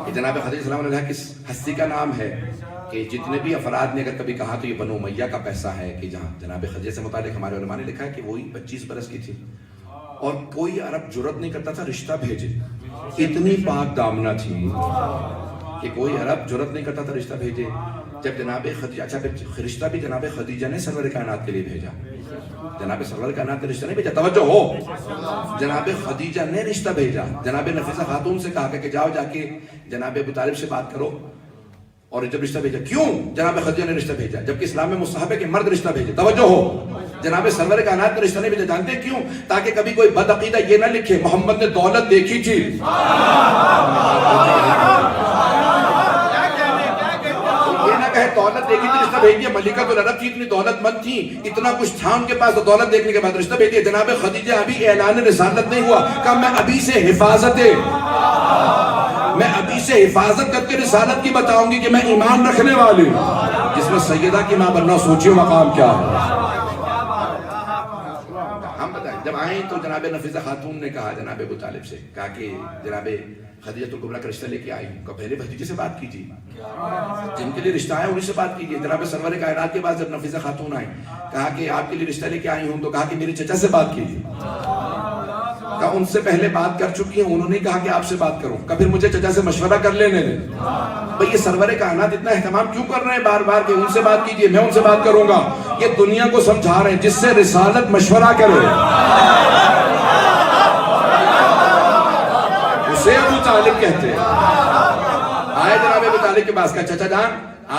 کہ جناب خدیجہ السلام علیہ کس ہستی کا نام ہے کہ جتنے بھی افراد نے اگر کبھی کہا تو یہ بنو امیہ کا پیسہ ہے، کہ جہاں جناب خدیجہ سے متعلق ہمارے علماء نے لکھا ہے کہ وہی 25 برس کی تھی اور کوئی عرب جرت نہیں کرتا تھا رشتہ بھیجے، اتنی پاک دامنہ تھی کہ کوئی عرب جرت نہیں کرتا تھا رشتہ بھیجے۔ جب جناب خدیجہ، اچھا پھر رشتہ بھی جناب خدیجہ نے سرور کائنات کے لیے بھیجا، جناب سرور کائنات نے رشتہ نہیں بھیجا، توجہ ہو، جناب خدیجہ نے رشتہ بھیجا۔ جناب نفیسہ خاتون سے کہا کہ جاؤ جا کے جناب ابو طالب سے بات کرو، اور جب رشتہ بھیجا، کیوں جناب خدیجہ نے رشتہ بھیجا جبکہ اسلام میں مستحب ہے کہ مرد رشتہ بھیجے؟ توجہ ہو، جناب سرور کائنات نے رشتہ نہیں بھیجا، جانتے کیوں؟ تاکہ کبھی کوئی بد عقیدہ یہ نہ لکھے محمد نے دولت دیکھی تھی، کہے دولت دیکھی تھی رشتہ بھیج دیا، ملکہ العرب تھی، اتنی دولت مند تھی، اتنا کچھ تھا ان کے پاس، تو دولت دیکھنے کے بعد رشتہ بھیج دیا۔ جناب خدیجہ ابھی اعلان رسالت نہیں ہوا، کہ میں ابھی سے حفاظت کر کے رسالت کی بتاؤں گی کہ میں ایمان رکھنے والی ہوں، جس میں سیدہ کی ماں بننا، سوچیے مقام کیا ہے۔ ہم بتائیں جب آئیں تو جناب نفیسہ خاتون نے کہا جناب ابو طالب سے، کہا کہ جناب خدیجہ الکبریٰ کا رشتہ لے کے آئی ہوں، کہ پہلے بھتیجے سے بات کیجیے، جن کے لیے رشتہ آیا انہیں سے بات کیجیے۔ جناب سرور کائنات کے بعد جب نفیسہ خاتون آئی، کہا کہ آپ کے لیے رشتہ لے کے آئی ہوں، تو کہا کہ میرے چچا سے بات کیجیے۔ کہا ان سے پہلے بات کر چکی ہیں, انہوں نے کہا کہ آپ سے بات کروں. کہا پھر مجھے چچا سے مشورہ کر لینے دیں. بھئی یہ سرور کائنات اتنا اہتمام کیوں کر رہے ہیں بار بار کہ ان سے بات کیجئے, میں ان سے بات کروں گا؟ یہ دنیا کو سمجھا رہے ہیں جس سے رسالت مشورہ کرے اسے ابو طالب کہتے ہیں. آئے جناب ابو طالب کے پاس, کہا چچا جان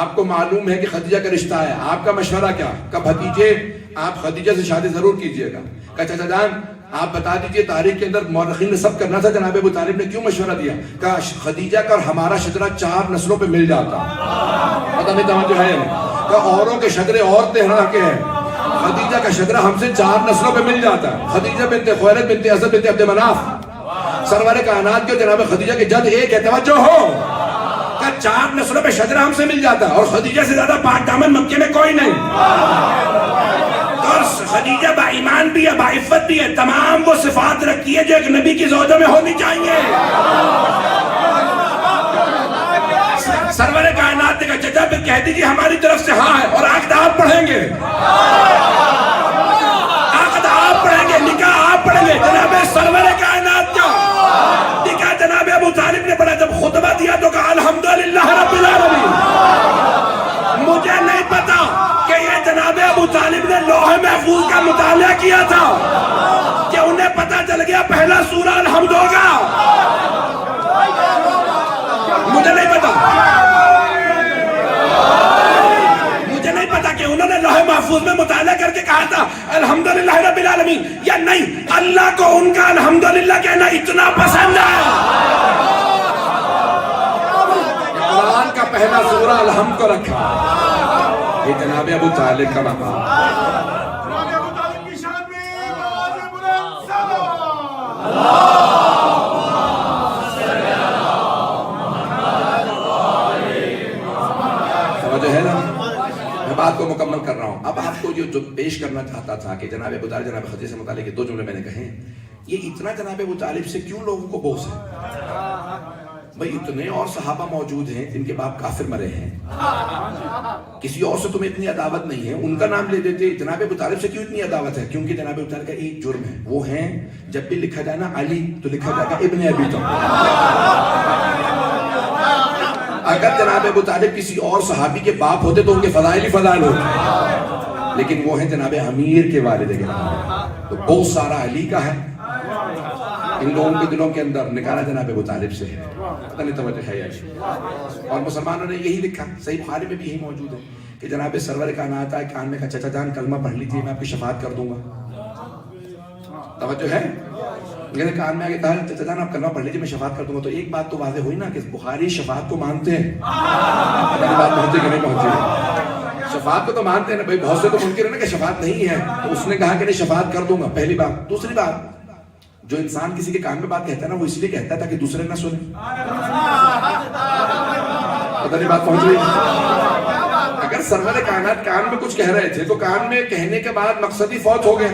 آپ کو معلوم ہے کہ خدیجہ کا رشتہ ہے, آپ کا مشورہ کیا؟ کہا بھتیجے آپ خدیجہ سے شادی ضرور کیجئے گا. کہا چچا جان آپ بتا دیجئے تاریخ کے اندر مورخین نے سب کرنا تھا, جناب ابو طالب نے کیوں مشورہ دیا؟ کہا خدیجہ کا اور ہمارا شجرہ 4 نسلوں پہ مل جاتا. پتہ نہیں توجہ ہے نہیں. کہا اوروں کے شجرے اور تہرا کے ہیں, خدیجہ کا شجرہ ہم سے 4 نسلوں پہ مل جاتا ہے. خدیجہ بنت خویلد بنت اسد بنت عبد مناف سرور کائنات کے جناب خدیجہ کے جد ایک ہے, توجہ ہو. کہا 4 نسلوں پہ شجرہ ہم سے مل جاتا ہے اور خدیجہ سے زیادہ پاک دامن مکے میں کوئی نہیں. اور خدیجہ با ایمان بھی ہے, با عفت بھی ہے, تمام وہ صفات رکھی ہے جو ایک نبی کی زوجہ میں ہونی چاہیے. سرور کائنات نے کہا چچا پھر کہہ دیجیے ہماری طرف سے ہاں ہے, اور عقد آپ پڑھیں گے, عقد آپ پڑھیں گے, نکاح آپ پڑھیں گے. جناب سرور کائنات کا نکاح جناب ابو طالب نے پڑھا. جب خطبہ دیا تو کہا الحمدللہ رب العالمین. مجھے نہیں پتا کہ یہ جناب ابو طالب نے لوح محفوظ کا مطالعہ کیا تھا کہ انہیں پتا چل گیا پہلا سورہ الحمد ہوگا. مجھے نہیں پتا, مجھے نہیں پتا کہ انہوں نے لوح محفوظ میں مطالعہ کر کے کہا تھا الحمدللہ رب العالمین یا نہیں. اللہ کو ان کا الحمدللہ کہنا اتنا پسند ہے. قرآن کا پہلا سورہ الحمد کو رکھا. یہ جناب ابو طالب کا مقام. جناب ابو طالب کی شان میں آواز بلند صلوات. سمجھ ہے نا, میں بات کو مکمل کر رہا ہوں. اب آپ کو جو پیش کرنا چاہتا تھا کہ جناب ابو طالب جناب خدیجہ سے متعلق 2 جملے میں نے کہے, یہ اتنا جناب ابو طالب سے کیوں لوگوں کو بغض ہے؟ بھئی اتنے اور صحابہ موجود ہیں جن کے باپ کافر مرے ہیں, کسی اور سے تمہیں اتنی عداوت نہیں ہے, ان کا نام لے دیتے. جناب ابو طالب سے کیوں اتنی عداوت ہے؟ کیونکہ جناب ابو طالب کا ایک جرم ہے, وہ ہیں جب بھی لکھا جائے نا علی تو لکھا جائے گا ابن ابی طالب. اگر جناب ابو طالب کسی اور صحابی کے باپ ہوتے تو ان کے فضائل ہی فضائل ہوتے, لیکن وہ ہیں جناب امیر کے والد گرامی, تو بہت سارا علی کا ہے. ان لوگوں کے دلوں کے اندر نکالا جناب ابو طالب سے ہے. پتہ نہیں توجہ ہے یا نہیں. اور مسلمانوں نے یہی لکھا, صحیح بخاری میں بھی یہی موجود ہے کہ جناب سرور کائنات آئے کان میں کہا چچا جان کلمہ پڑھ لیجیے میں آپ کی شفاعت کر دوں گا. توجہ ہے, کان میں آگے کہا چچا جان آپ کلمہ پڑھ لیجیے میں شفاعت کر دوں گا. تو ایک بات تو واضح ہوئی نا کہ بخاری شفاعت کو مانتے ہیں. بات پہنچے کہ نہیں پہنچے؟ شفاعت کو تو مانتے ہیں نا بھائی. بہت سے تو منکر ہے نا کہ شفاعت نہیں ہے, تو اس نے کہا کہ نہیں شفاعت کر دوں گا, پہلی بات. دوسری بات, جو انسان کسی کے کان میں بات کہتا ہے نا وہ اس لیے کہتا ہے تاکہ دوسرے نہ سنیں. پتہ نہیں بات پہنچ رہی. اگر سرور کائنات کان میں کچھ کہہ رہے تھے تو کان میں کہنے کے بعد مقصد ہی فوت ہو گیا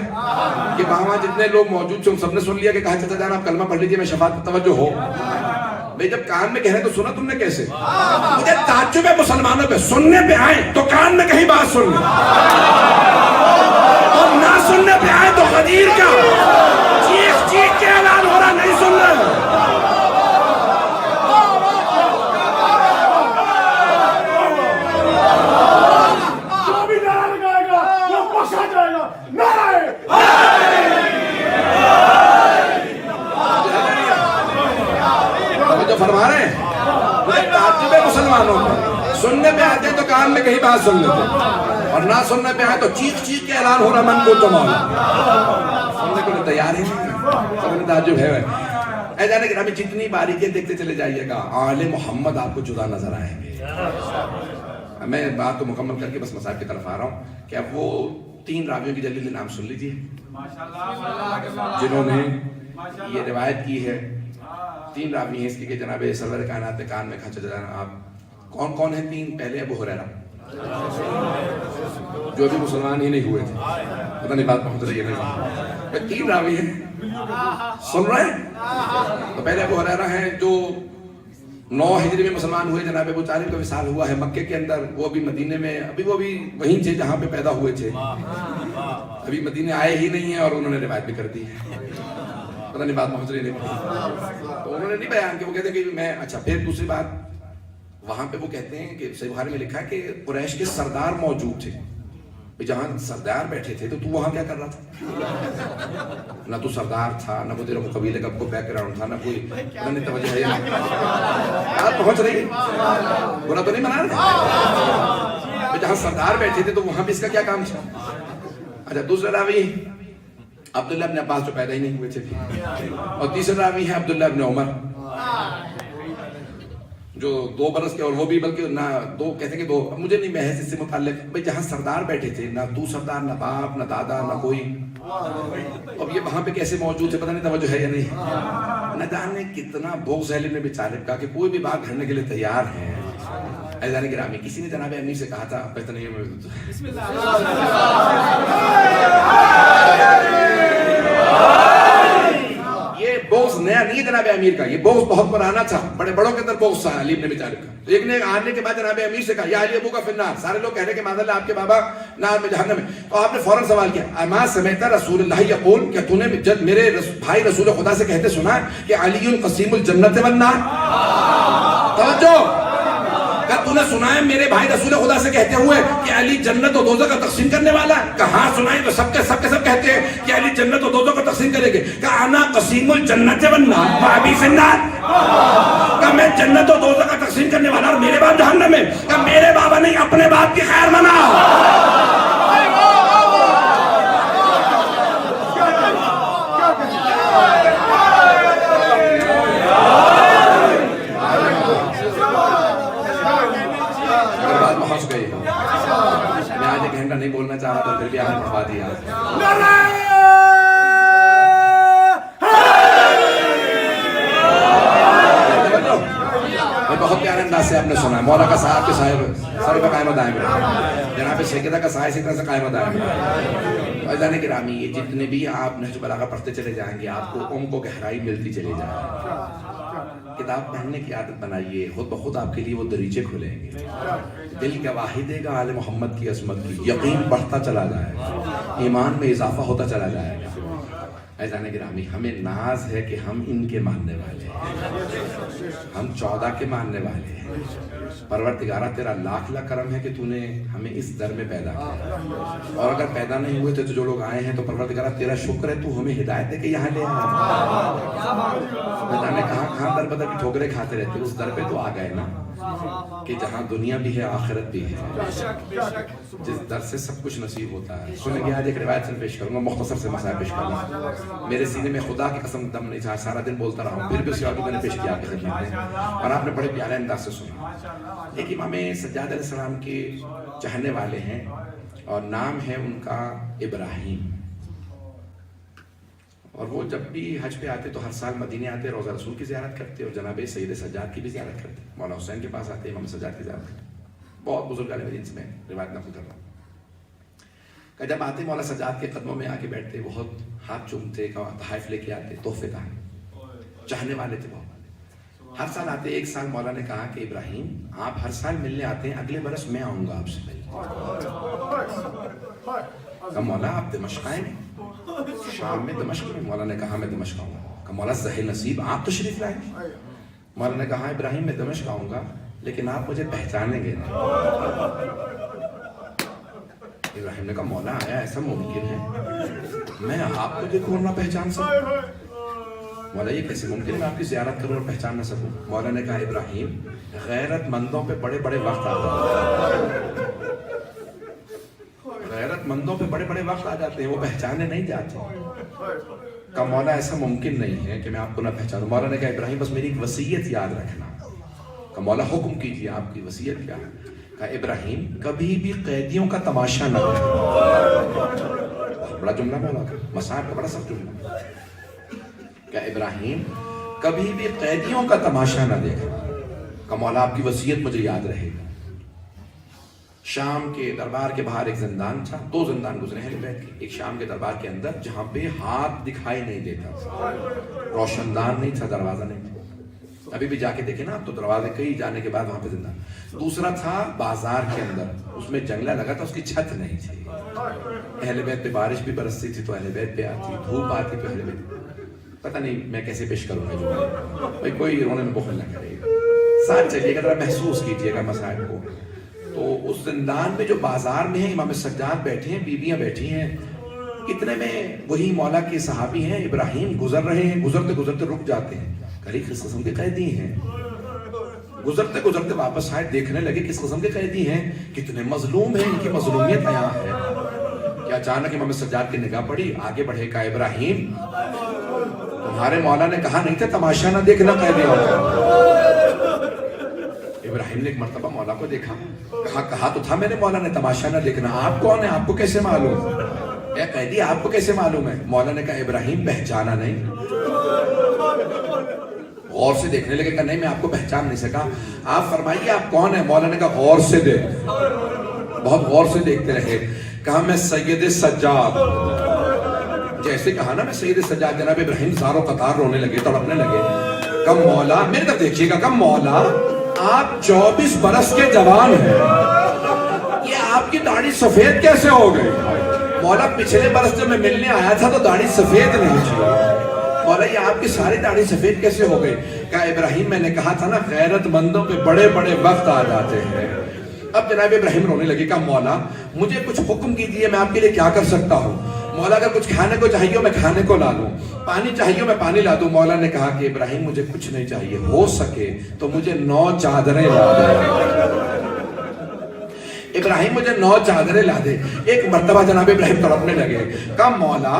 کہ وہاں جتنے لوگ موجود تھے ان سب نے سن لیا کہ کہا چچا جان آپ کلمہ پڑھ لیجیے میں شفاعت. توجہ ہو بھئی, جب کان میں کہہ رہے تو سنا تم نے کیسے؟ مجھے تعجب ہے مسلمانوں پہ, سننے پہ آئیں تو کان میں کہیں بات سن لیں, اور نہ سننے پہ آئیں تو غدیر کا چیخ چیخ کے اعلان ہو رہا نہیں سن رہے. جو بھی نعرہ لگائے گا وہ بخشا جائے گا. نعرہ جو فرما رہے ہیں مجھے تعجب ہے مسلمانوں پر, سننے پہ آتے تو کان میں کہیں بات سن لیتے, اور نہ سننے پہ آئے تو چیخ چیخ کے اعلان ہو رہا من کو تو مولا. سننے کو تیار ہی نہیں. سب نے تعجب ہے. اے جانے کہ ہمیں جتنی باریکیاں دیکھتے چلے جائیے گا آل محمد آپ کو جدا نظر آئیں گے. میں بات کو مکمل کر کے بس مصاحب کی طرف آ رہا ہوں کہ اب وہ 3 راویوں کی جلدی سے نام سن لیجیے جنہوں نے یہ روایت کی ہے. 3 راوی ہیں اس کی کہ جناب سرور کائنات نے کان میں کہا چچا جان آپ کون کون ہیں 3؟ پہلے ابو ہریرہ جو ابھی مسلمان ہی نہیں ہوئے تھے, پتہ نہیں بات پہنچ رہی ہے نہیں. 3 راوی ہیں, سن رہے ہیں. تو پہلے ابو ہریرہ ہیں جو 9 ہجری میں مسلمان ہوئے. جناب ابو طالب کا وصال ہوا ہے مکے کے اندر, وہ بھی مدینے میں, ابھی وہ بھی وہیں تھے جہاں پہ پیدا ہوئے تھے, ابھی مدینے آئے ہی نہیں ہیں, اور انہوں نے روایت بھی کر دی ہے. پتہ نہیں بات پہنچ رہی نہیں. تو انہوں نے نہیں بیان کہ وہ کہتے ہیں کہ میں اچھا. پھر دوسری بات وہاں پہ وہ کہتے ہیں کہ صحیح بخاری میں لکھا ہے کہ قریش کے سردار موجود تھے. جہاں سردار بیٹھے تھے تو وہاں کیا کر رہا تھا؟ نہ تو سردار تھا، نہ کوئی تیرے قبیلے کا کوئی بیک گراؤنڈ تھا، نہ کوئی توجہ ہے. بات پہنچ رہی ہے؟ برا تو نہیں منا رہے؟ جہاں سردار بیٹھے تھے تو وہاں بھی اس کا کیا کام تھا؟ اچھا دوسرا راوی عبداللہ ابن عباس جو پیدا ہی نہیں ہوئے تھے، اور تیسرا راوی ہے عبداللہ ابن عمر جو 2 برس کے، اور وہ بھی بلکہ نہ 2 کہتے ہیں کہ 2، مجھے نہیں محض اس سے متعلق. بھئی جہاں سردار بیٹھے تھے، نہ تو سردار، نہ باپ، نہ دادا، نہ کوئی، اب یہ وہاں پہ کیسے موجود ہے؟ پتہ نہیں توجہ ہے یا نہیں. نہ جانے کتنا بغض ہے ابن طالب کا کہ کوئی بھی بات گھڑنے کے لیے تیار ہیں. عزیزان گرامی، کسی نے جناب امیر سے کہا تھا، پتہ نہیں بسم یہ بغض نیا نہیں ہے جناب امیر کا، یہ بغض بہت پرانا تھا. بڑے بڑوں کے اندر بغض تھا علی ابن طالب کا. ایک نے آنے کے بعد جناب امیر سے کہا یا علی ابو کا فی النار. سارے لوگ کہہ رہے کہ معاذ اللہ آپ کے بابا نار میں جہنم میں. تو آپ نے فوراً سوال کیا اما سمعت رسول اللہ یقول، کیا تو نے جب میرے بھائی رسول خدا سے کہتے سنا کہ علی قسیم الجنت والنار؟ توجہ، کیا تو نے سنا ہے میرے بھائی رسول خدا سے کہتے ہوئے کہ علی جنت و دوزخ کا تقسیم کرنے والا ہے؟ کہاں سنائیں؟ تو سب کے سب کہتے ہیں کہ علی جنت و دوزخ کا تقسیم کریں گے. کہ انا قسیم الجنت والنار وابی فی النار، کہ میں جنت و دوزخ کا تقسیم کرنے والا اور میرے باپ جہنم میں. کہ میرے بابا نہیں، اپنے باپ کی خیر منا. میں آج 1 گھنٹہ نہیں بولنا چاہ رہا تھا، پھر بھی آپ نے پڑھوا دیا. بہت پیارے انداز سے آپ نے سنا. مولا کا صاحب کے صاحب سر پہ قائم و دائم رہے، جناب سیدہ کا صاحب اسی طرح سے قائم و دائم رہے. عزیزان گرامی، یہ جتنے بھی آپ نہج بلاغہ پڑھتے چلے جائیں گے آپ کو کو گہرائی ملتی چلی جائے گی. کتاب پڑھنے کی عادت بنائیے، خود بخود آپ کے لیے وہ دریچے کھلیں گے. دل گواہی دے گا آل محمد کی عظمت کی، یقین بڑھتا چلا جائے گا، ایمان میں اضافہ ہوتا چلا جائے گا. عزیزان گرامی، ہمیں ناز ہے کہ ہم ان کے ماننے والے ہیں، ہم 14 کے ماننے والے ہیں. پروردگارہ تیرا لاکھ لاکھ کرم ہے کہ تو نے ہمیں اس در میں پیدا کیا، اور اگر پیدا نہیں ہوئے تھے تو جو لوگ آئے ہیں تو پروردگارہ تیرا شکر ہے تو ہمیں ہدایت دے کے یہاں لے آئے. نہ جانے کہاں در بدر کی ٹھوکریں کھاتے رہتے، اس در پہ تو آ گئے نا کہ جہاں دنیا بھی ہے آخرت بھی ہے، جس در سے سب کچھ نصیب ہوتا ہے. سنیں گے آج ایک روایت سے پیش کروں گا، مختصر سے مسائل پیش کروں. میرے سینے میں خدا کی قسم دم نہیں تھا، سارا دن بولتا رہا ہوں، پھر بھی اس یاد میں نے پیش کیا آپ کی خدمت میں، اور آپ نے بڑے پیارے انداز سے سنا. ایک امام سجاد علیہ السلام کے چاہنے والے ہیں اور نام ہے ان کا ابراہیم، اور وہ جب بھی حج پہ آتے تو ہر سال مدینے آتے، روضہ رسول کی زیارت کرتے اور جناب سید سجاد کی بھی زیارت کرتے. مولا حسین کے پاس آتے، امام سجاد کی زیارت کرتے. بہت بزرگ عالم دین سے میں روایت نقل کر رہا ہوں کہ جب آتے مولا سجاد کے قدموں میں آ کے بیٹھتے، بہت ہاتھ چومتے، تحائف لے کے آتے، تحفے کا چاہنے والے تھے بہت. ہر سال آتے. ایک سال مولا نے کہا کہ ابراہیم آپ ہر سال ملنے آتے ہیں، اگلے برس میں آؤں گا آپ سے ملنے. کہ مولا آپ دمشق آئیں گے؟ شام میں دمشق میں؟ مولا نے کہا میں دمشق آؤں گا. کہ مولا ظہیر نصیب آپ تشریف لائیں گے؟ مولا نے کہا ابراہیم میں دمشق آؤں گا لیکن آپ مجھے پہچانیں گے نہیں. ابراہیم نے کہا مولا آیا ایسا ممکن ہے میں آپ کو دیکھوں اور نہ پہچان سکوں؟ مولا یہ کیسے ممکن ہے میں آپ کی زیارت کروں اور پہچان نہ سکوں؟ مولا نے کہا ابراہیم غیرت مندوں پہ بڑے بڑے وقت آتے ہیں، غیرت مندوں پہ بڑے بڑے وقت آ جاتے ہیں، وہ پہچانے نہیں جاتے. کہا مولا ایسا ممکن نہیں ہے کہ میں آپ کو نہ پہچانوں. مولا نے کہا ابراہیم بس میری ایک وصیت یاد رکھنا. کہا مولا حکم کیجیے آپ کی وصیت کیا ہے؟ کہا ابراہیم کبھی بھی قیدیوں کا تماشا نہ کرنا. بڑا جملہ مولا کا، مصائب کا بڑا سخت جملہ. کہ ابراہیم کبھی بھی قیدیوں کا تماشا نہ دیکھنا. کہ مولا آپ کی وصیت مجھے یاد رہے گا. شام کے دربار کے باہر ایک زندان تھا، 2 زندان گزرے ہیں بیت کے. ایک شام کے دربار کے اندر جہاں پہ ہاتھ دکھائی نہیں دیتا تھا، روشن دان نہیں تھا، دروازہ نہیں تھا. ابھی بھی جا کے دیکھیں نا آپ تو دروازے کئی جانے کے بعد وہاں پہ زندان. دوسرا تھا بازار کے اندر، اس میں جنگلہ لگا تھا، اس کی چھت نہیں تھی. اہل بیت پہ بارش بھی برستی تھی تو اہل بیت پہ آتی، دھوپ آتی تو اہل بیت. پتہ نہیں میں کیسے پیش کروں گا جو بھائی کوئی رونے میں بخل نہ کرے گا، ساتھ چلیے گا، ذرا محسوس کیجیے گا مسائل کو۔ تو اس زندان میں جو بازار میں ہیں امام سجاد بیٹھے ہیں، بیویاں بیٹھی ہیں، اتنے میں وہی مولا کے صحابی ہیں ابراہیم گزر رہے ہیں، گزرتے گزرتے رک جاتے ہیں، کہیں کس قسم کے قیدی ہیں، گزرتے گزرتے واپس آئے، دیکھنے لگے کس قسم کے قیدی ہیں، کتنے مظلوم ہیں، ان کی مظلومیت بیاں ہے۔ کہ اچانک امام سجاد کی نگاہ پڑی، آگے بڑھے، کہا ابراہیم تمہارے مولا نے کہا نہیں تھا تماشا نہ دیکھنا قیدی ہوگا۔ ابراہیم نے ایک مرتبہ مولا کو دیکھا، کہا تو تھا میرے مولا نے تماشا نہ دیکھنا، آپ کون ہیں، آپ کو کیسے معلوم؟ اے قیدی آپ کو کیسے معلوم ہے؟ مولا نے کہا ابراہیم پہچانا نہیں؟ غور سے دیکھنے لگے، کہا نہیں میں آپ کو پہچان نہیں سکا، آپ فرمائیے آپ کون ہیں؟ مولا نے کہا غور سے دیکھ۔ بہت غور سے دیکھتے رہے، کہا میں سید سجاد۔ جیسے کہا نا میں سید سجاد، جناب ابراہیم زاروں قطار رونے لگے، تڑپنے لگے۔ کہا مولا میرے طرف دیکھیے گا، کہا مولا آپ 24 برس کے جوان ہیں، یہ آپ کی داڑھی سفید کیسے ہو گئی؟ مولا پچھلے برس جب میں ملنے آیا تھا تو داڑھی سفید نہیں تھی، مولا یہ آپ کی ساری داڑھی سفید کیسے ہو گئی؟ کہا ابراہیم میں نے کہا تھا نا غیرت مندوں پہ بڑے بڑے وقت آ جاتے ہیں۔ اب جناب ابراہیم رونے لگے، کہا مولا مجھے کچھ حکم کیجئے، میں آپ کے لیے کیا کر سکتا ہوں؟ مولا اگر کچھ کھانے کو چاہیے میں کھانے کو لا دوں، پانی چاہیے میں پانی لا دوں۔ مولا نے کہا کہ ابراہیم مجھے کچھ نہیں چاہیے، ہو سکے تو مجھے 9 چادریں لا دے۔ ابراہیم مجھے 9 چادریں لا دے۔ ایک مرتبہ جناب ابراہیم تڑپنے لگے، کہا مولا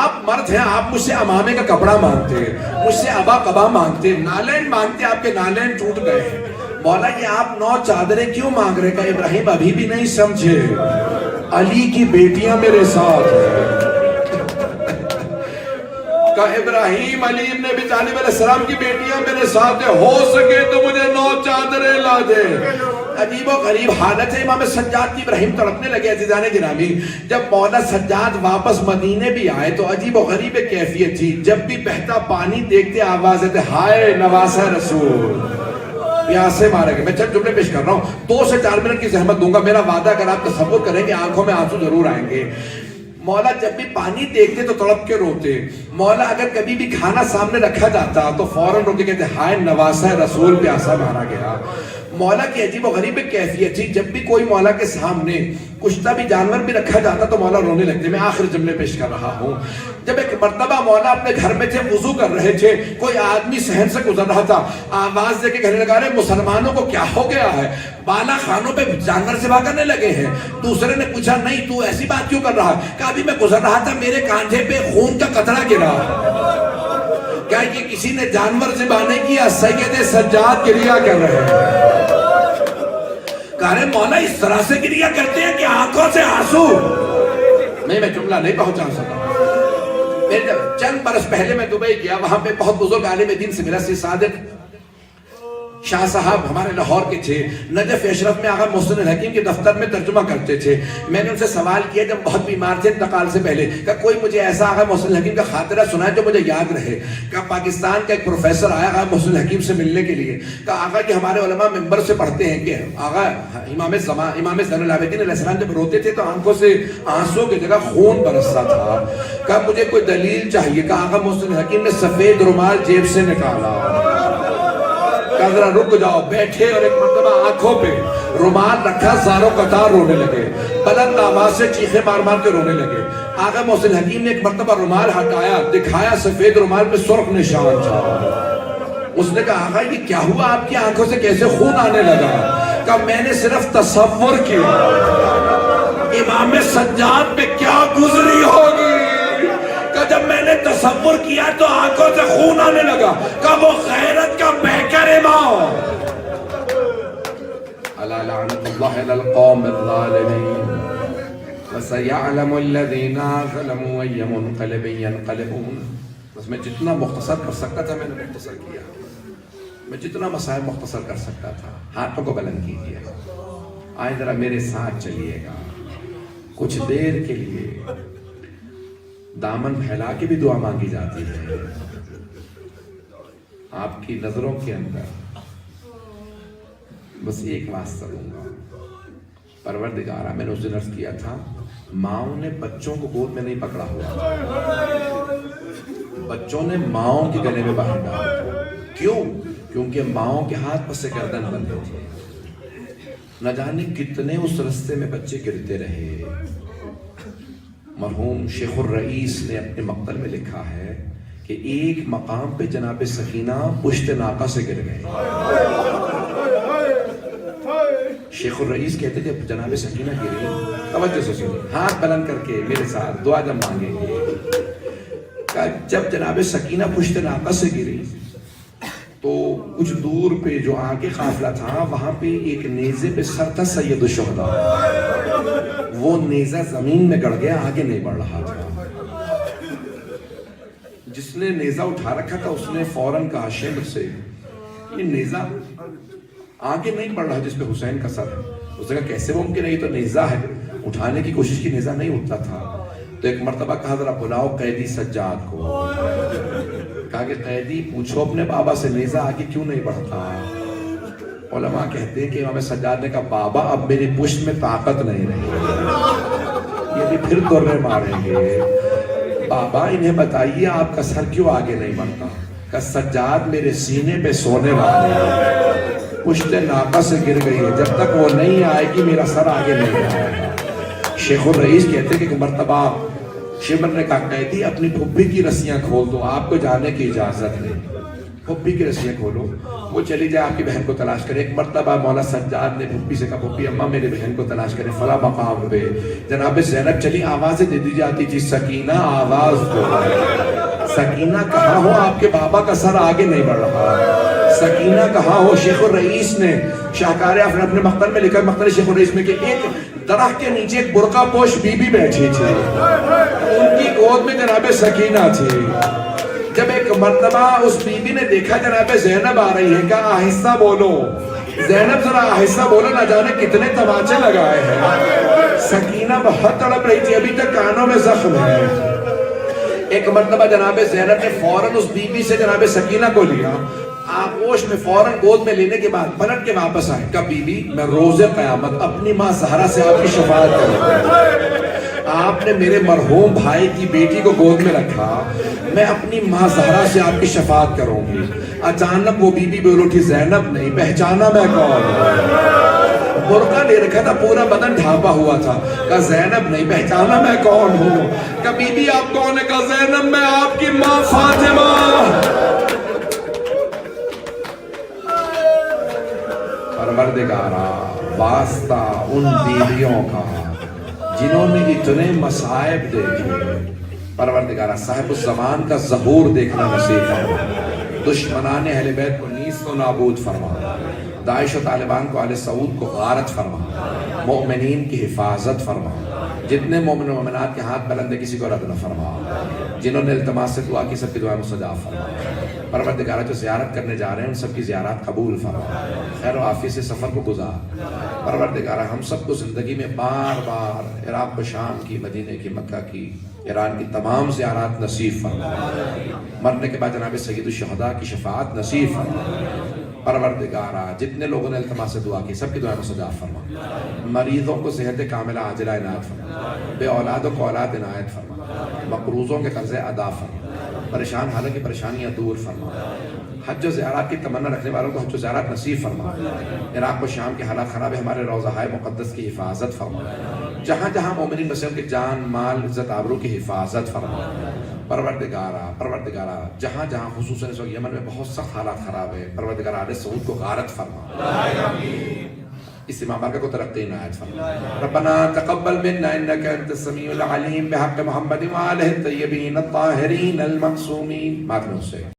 آپ مرد ہیں، آپ مجھ سے امامے کا کپڑا مانگتے، مجھ سے ابا قبا مانگتے، نالین مانگتے، آپ کے نالین ٹوٹ گئے ہیں، مولا یہ آپ 9 چادریں کیوں مانگ رہے؟ کہا ابراہیم ابھی بھی نہیں سمجھے، علی کی بیٹیاں میرے ساتھ ہیں۔ کہا ابراہیم علی ابن ابی طالب علیہ السلام کی بیٹیاں میرے ساتھ ہیں، ہو سکے تو مجھے 9 چادریں لا دے۔ عجیب و غریب حالت ہے امام سجاد کی۔ ابراہیم تڑپنے لگے۔ عزیزان گرامی جب مولا سجاد واپس مدینے بھی آئے تو عجیب و غریب کیفیت تھی، جب بھی بہتا پانی دیکھتے آواز آتے ہائے نواسہ رسول، پیاسے مارے گئے۔ میں چند جملے پیش کر رہا ہوں، 2 سے 4 منٹ کی زحمت دوں گا، میرا وعدہ اگر آپ تصور کریں گے آنکھوں میں آنسو ضرور آئیں گے۔ مولا جب بھی پانی دیکھتے تو تڑپ کے روتے، مولا اگر کبھی بھی کھانا سامنے رکھا جاتا تو فوراً رو کے کہتے ہائے نواسہ رسول پیاسا مارا گیا۔ مولا کی عجیب و غریب کیفیت تھی، جب بھی کوئی مولا کے سامنے کشتہ بھی جانور بھی رکھا جاتا تو مولا رونے لگتے۔ میں آخر جملے پیش کر رہا ہوں، جب ایک مرتبہ مولا اپنے گھر میں تھے، وضو کر رہے تھے، کوئی آدمی صحن سے گزر رہا تھا، آواز دے کے کہنے لگا رہے مسلمانوں کو کیا ہو گیا ہے، بالا خانوں پہ جانور ذبح کرنے لگے ہیں۔ دوسرے نے پوچھا نہیں تو ایسی بات کیوں کر رہا ہے؟ کہا ابھی میں گزر رہا تھا، میرے کاندھے پہ خون کا قطرہ گرا۔ کیا یہ کسی نے جانور ذبح نہیں کیا، سید سجاد گریہ کر رہے ہیں۔ کہہ رہے مولا اس طرح سے گریہ کرتے ہیں کہ آنکھوں سے آنسو۔ میں جملہ نہیں پہنچا سکا۔ چند برس پہلے میں دبئی گیا، وہاں پہ بہت بزرگ عالم دین سے ملا، سید صادق شاہ صاحب ہمارے لاہور کے تھے، نجف اشرف میں آغا محسن الحکیم کے دفتر میں ترجمہ کرتے تھے۔ میں نے ان سے سوال کیا جب بہت بیمار تھے انتقال سے پہلے، کہ کوئی مجھے ایسا آغا محسن الحکیم کا خاطرہ سنائے جو مجھے یاد رہے۔ کہ پاکستان کا ایک پروفیسر آیا آغا محسن الحکیم سے ملنے کے لیے، کہ آغا کہ ہمارے علماء ممبر سے پڑھتے ہیں کہ آغا امام زین العابدین علیہ السلام جب روتے تھے تو آنکھوں سے آنسو کی جگہ خون برستا تھا، کہ مجھے کوئی دلیل چاہیے۔ کہ آغا محسن الحکیم نے سفید رومال جیب سے نکالا، کہ ذرا رک جاؤ، بیٹھے اور ایک مرتبہ آنکھوں پہ رومال رکھا، زاروں قطار رونے لگے، بلند آواز سے چیخے مار مار کے رونے لگے۔ آغا محسن الحکیم نے ایک مرتبہ رومال ہٹایا، دکھایا سفید رومال پہ سرخ نشان تھا۔ اس نے کہا آغا یہ کیا ہوا، آپ کی آنکھوں سے کیسے خون آنے لگا؟ کہا میں نے صرف تصور کیا امام سجاد پہ کیا گزری ہوگی، کہ جب میں نے تصور کیا تو آنکھوں سے خون آنے لگا، کہ وہ غیرت کا پیکر امام۔ الا لعنت اللہ علی القوم الظالمین وسيعلم الذين ظلموا اي منقلب ينقلبون۔ بس میں جتنا مختصر کر سکتا تھا میں نے مختصر کیا، میں جتنا مسائل مختصر کر سکتا تھا۔ ہاتھوں کو بلند کیجیے، آئے ذرا میرے ساتھ چلیے گا کچھ دیر کے لیے۔ دامن پھیلا کے بھی دعا مانگی جاتی ہے۔ آپ کی نظروں کے اندر بس ایک واسطہ لوں گا، پروردگارہ میں نے اس دن عرض کیا تھا، ماؤں نے بچوں کو گود میں نہیں پکڑا ہوا، بچوں نے ماؤں کے گلے میں باہر ڈالا. کیوں؟ کیونکہ ماؤں کے ہاتھ پس گردن بندھے تھے. نہ جانے کتنے اس رستے میں بچے گرتے رہے. مرحوم شیخ الرئیس نے اپنے مقتل میں لکھا ہے کہ ایک مقام پہ جناب سکینہ پشت ناقہ سے گر گئے. شیخ الرئیس کہتے جب جناب سکینہ گری، توجہ سے سنیں، ہاتھ بلند کر کے میرے ساتھ دعا جب مانگیں گے. جب جناب سکینہ پشت ناقہ سے گری تو کچھ دور پہ جو آگے قافلہ تھا وہاں پہ ایک نیزے پہ سر تھا سید الشہداء. وہ نیزہ زمین میں گڑ گیا، آگے نہیں بڑھ رہا تھا. جس نے نیزہ اٹھا رکھا تھا اس نے فوراً کہا شیخ سے یہ نیزہ آگے نہیں بڑھ رہا جس پہ حسین کا سر ہے. اس نے کہا کیسے ممکن ہے، یہ تو نیزہ ہے. اٹھانے کی کوشش کی، نیزہ نہیں اٹھتا تھا. تو ایک مرتبہ کہا ذرا بلاؤ قیدی سجاد کو. کہا کہ قیدی پوچھو اپنے بابا سے نیزہ آگے کیوں نہیں بڑھتا. علماء کہتے ہیں کہ امام سجاد نے کہا بابا اب میری پشت میں طاقت نہیں رہی، یہ بھی پھر درے ماریں گے. بابا انہیں بتائیے آپ کا سر کیوں آگے نہیں بڑھتا. کہ سجاد میرے سینے پہ سونے والے ہیں، پشت ناقہ سے گر گئی ہے، جب تک وہ نہیں آئے گی میرا سر آگے نہیں آئے گا. شیخ الرئیس کہتے ہیں کہ مرتبہ شیبر نے کہا قیدی اپنی پھپھی کی رسیاں کھول دو، آپ کو جانے کی اجازت نہیں. پھپھی کی رسیاں کھولو، وہ چلی جائے آپ کی بہن کو تلاش کرے. ایک مرتبہ مولا سجاد نے پھپھی سے کہا پھپھی اماں میری بہن کو تلاش کرے فلاں مقام پہ. جناب زینب چلی، آوازیں دے دی جاتی تھی سکینہ آواز دو. سکینہ کہاں ہو، آپ کے بابا کا سر آگے نہیں بڑھ رہا. سکینہ کہاں ہو. شیخ الرئیس نے شاہکار افریدی اپنے مقتل میں لکھا، مقتل شیخ الرئیس میں کہ ایک درخت کے نیچے ایک برقع پوش بی بی بیٹھی تھی، ان کی گود میں جناب سکینہ تھی. جب ایک مرتبہ اس بی بی نے دیکھا جناب زینب آ رہی ہے، کہا آہستہ بولو. زینب ذرا آہستہ بولو، نہ جانے کتنے تماچے لگائے ہیں. سکینہ بہت تڑپ رہی تھی، ابھی تک کانوں میں زخم ہے. ایک مرتبہ جناب زینب نے فوراً اس بی بی سے جناب سکینہ کو لیا، آغوش میں فوراً گود میں لینے کے بعد پلٹ کے واپس آئے. کہا بی بی میں روز قیامت اپنی ماں زہرا سے آپ کی شفاعت کروں. آپ نے میرے مرحوم بھائی کی بیٹی کو گود میں رکھا، میں اپنی ماں زہرا سے آپ کی شفاعت کروں گی. اچانک وہ بی بی بول اٹھی زینب نہیں پہچانا میں کون ہوں. برقع لے رکھا تھا، پورا بدن ڈھانپا ہوا تھا. کہا زینب نہیں پہچانا میں کون ہوں. کہا بی بی آپ کون ہے. کہا زینب میں آپ کی ماں فاطمہ. پروردگارا واسطہ ان بیویوں کا جنہوں نے اتنے مصائب دیکھے. پروردگارہ صاحب الزمان کا ظہور دیکھنا نصیب فرما. دشمنان اہل بیت کو نیست و نابود فرما. داعش و طالبان کو آل سعود کو غارت فرما. مؤمنین کی حفاظت فرما. جتنے مومن و مومنات کے ہاتھ بلند ہیں کسی کو رد نہ فرما. جنہوں نے التماس سے دعا کی سب کی دعائیں مستجاب فرما. پروردگارہ جو زیارت کرنے جا رہے ہیں ان سب کی زیارات قبول فرما. خیر و عافیت سے سفر کو گزار. پروردگارہ ہم سب کو زندگی میں بار بار عراق و شام کی، مدینہ کی، مکہ کی، ایران کی تمام زیارات نصیب فرما. مرنے کے بعد جناب سید الشہداء کی شفاعت نصیب فرما. پروردگارہ جتنے لوگوں نے التماس سے دعا کی سب کی دعائیں مستجاب فرما. مریضوں کو صحت کاملہ عاجلہ عنایت فرما. بے اولادوں کو اولاد عنایت فرما. مقروضوں کے قرضے ادا فرما. پریشان حالوں کی پریشانیاں دور فرما. حج و زیارات کی تمنا رکھنے والوں کو حج و زیارات نصیب فرما. عراق و شام کے حالات خراب ہے، ہمارے روضہ مقدس کی حفاظت فرما. جہاں جہاں مومنین بسے ان کے جان مال عزت آبرو کی حفاظت فرما. پروردگارہ جہاں جہاں خصوصاً اس وقت یمن میں بہت سخت حالات خراب ہے، پروردگارہ آل سعود کو غارت فرما. اس امام بارکہ کو ترقی عنایت فرما. ربنا تقبل منا انك انت السميع العليم بحق محمد وآلہ الطیبین الطاہرین المعصومین. ماتم سے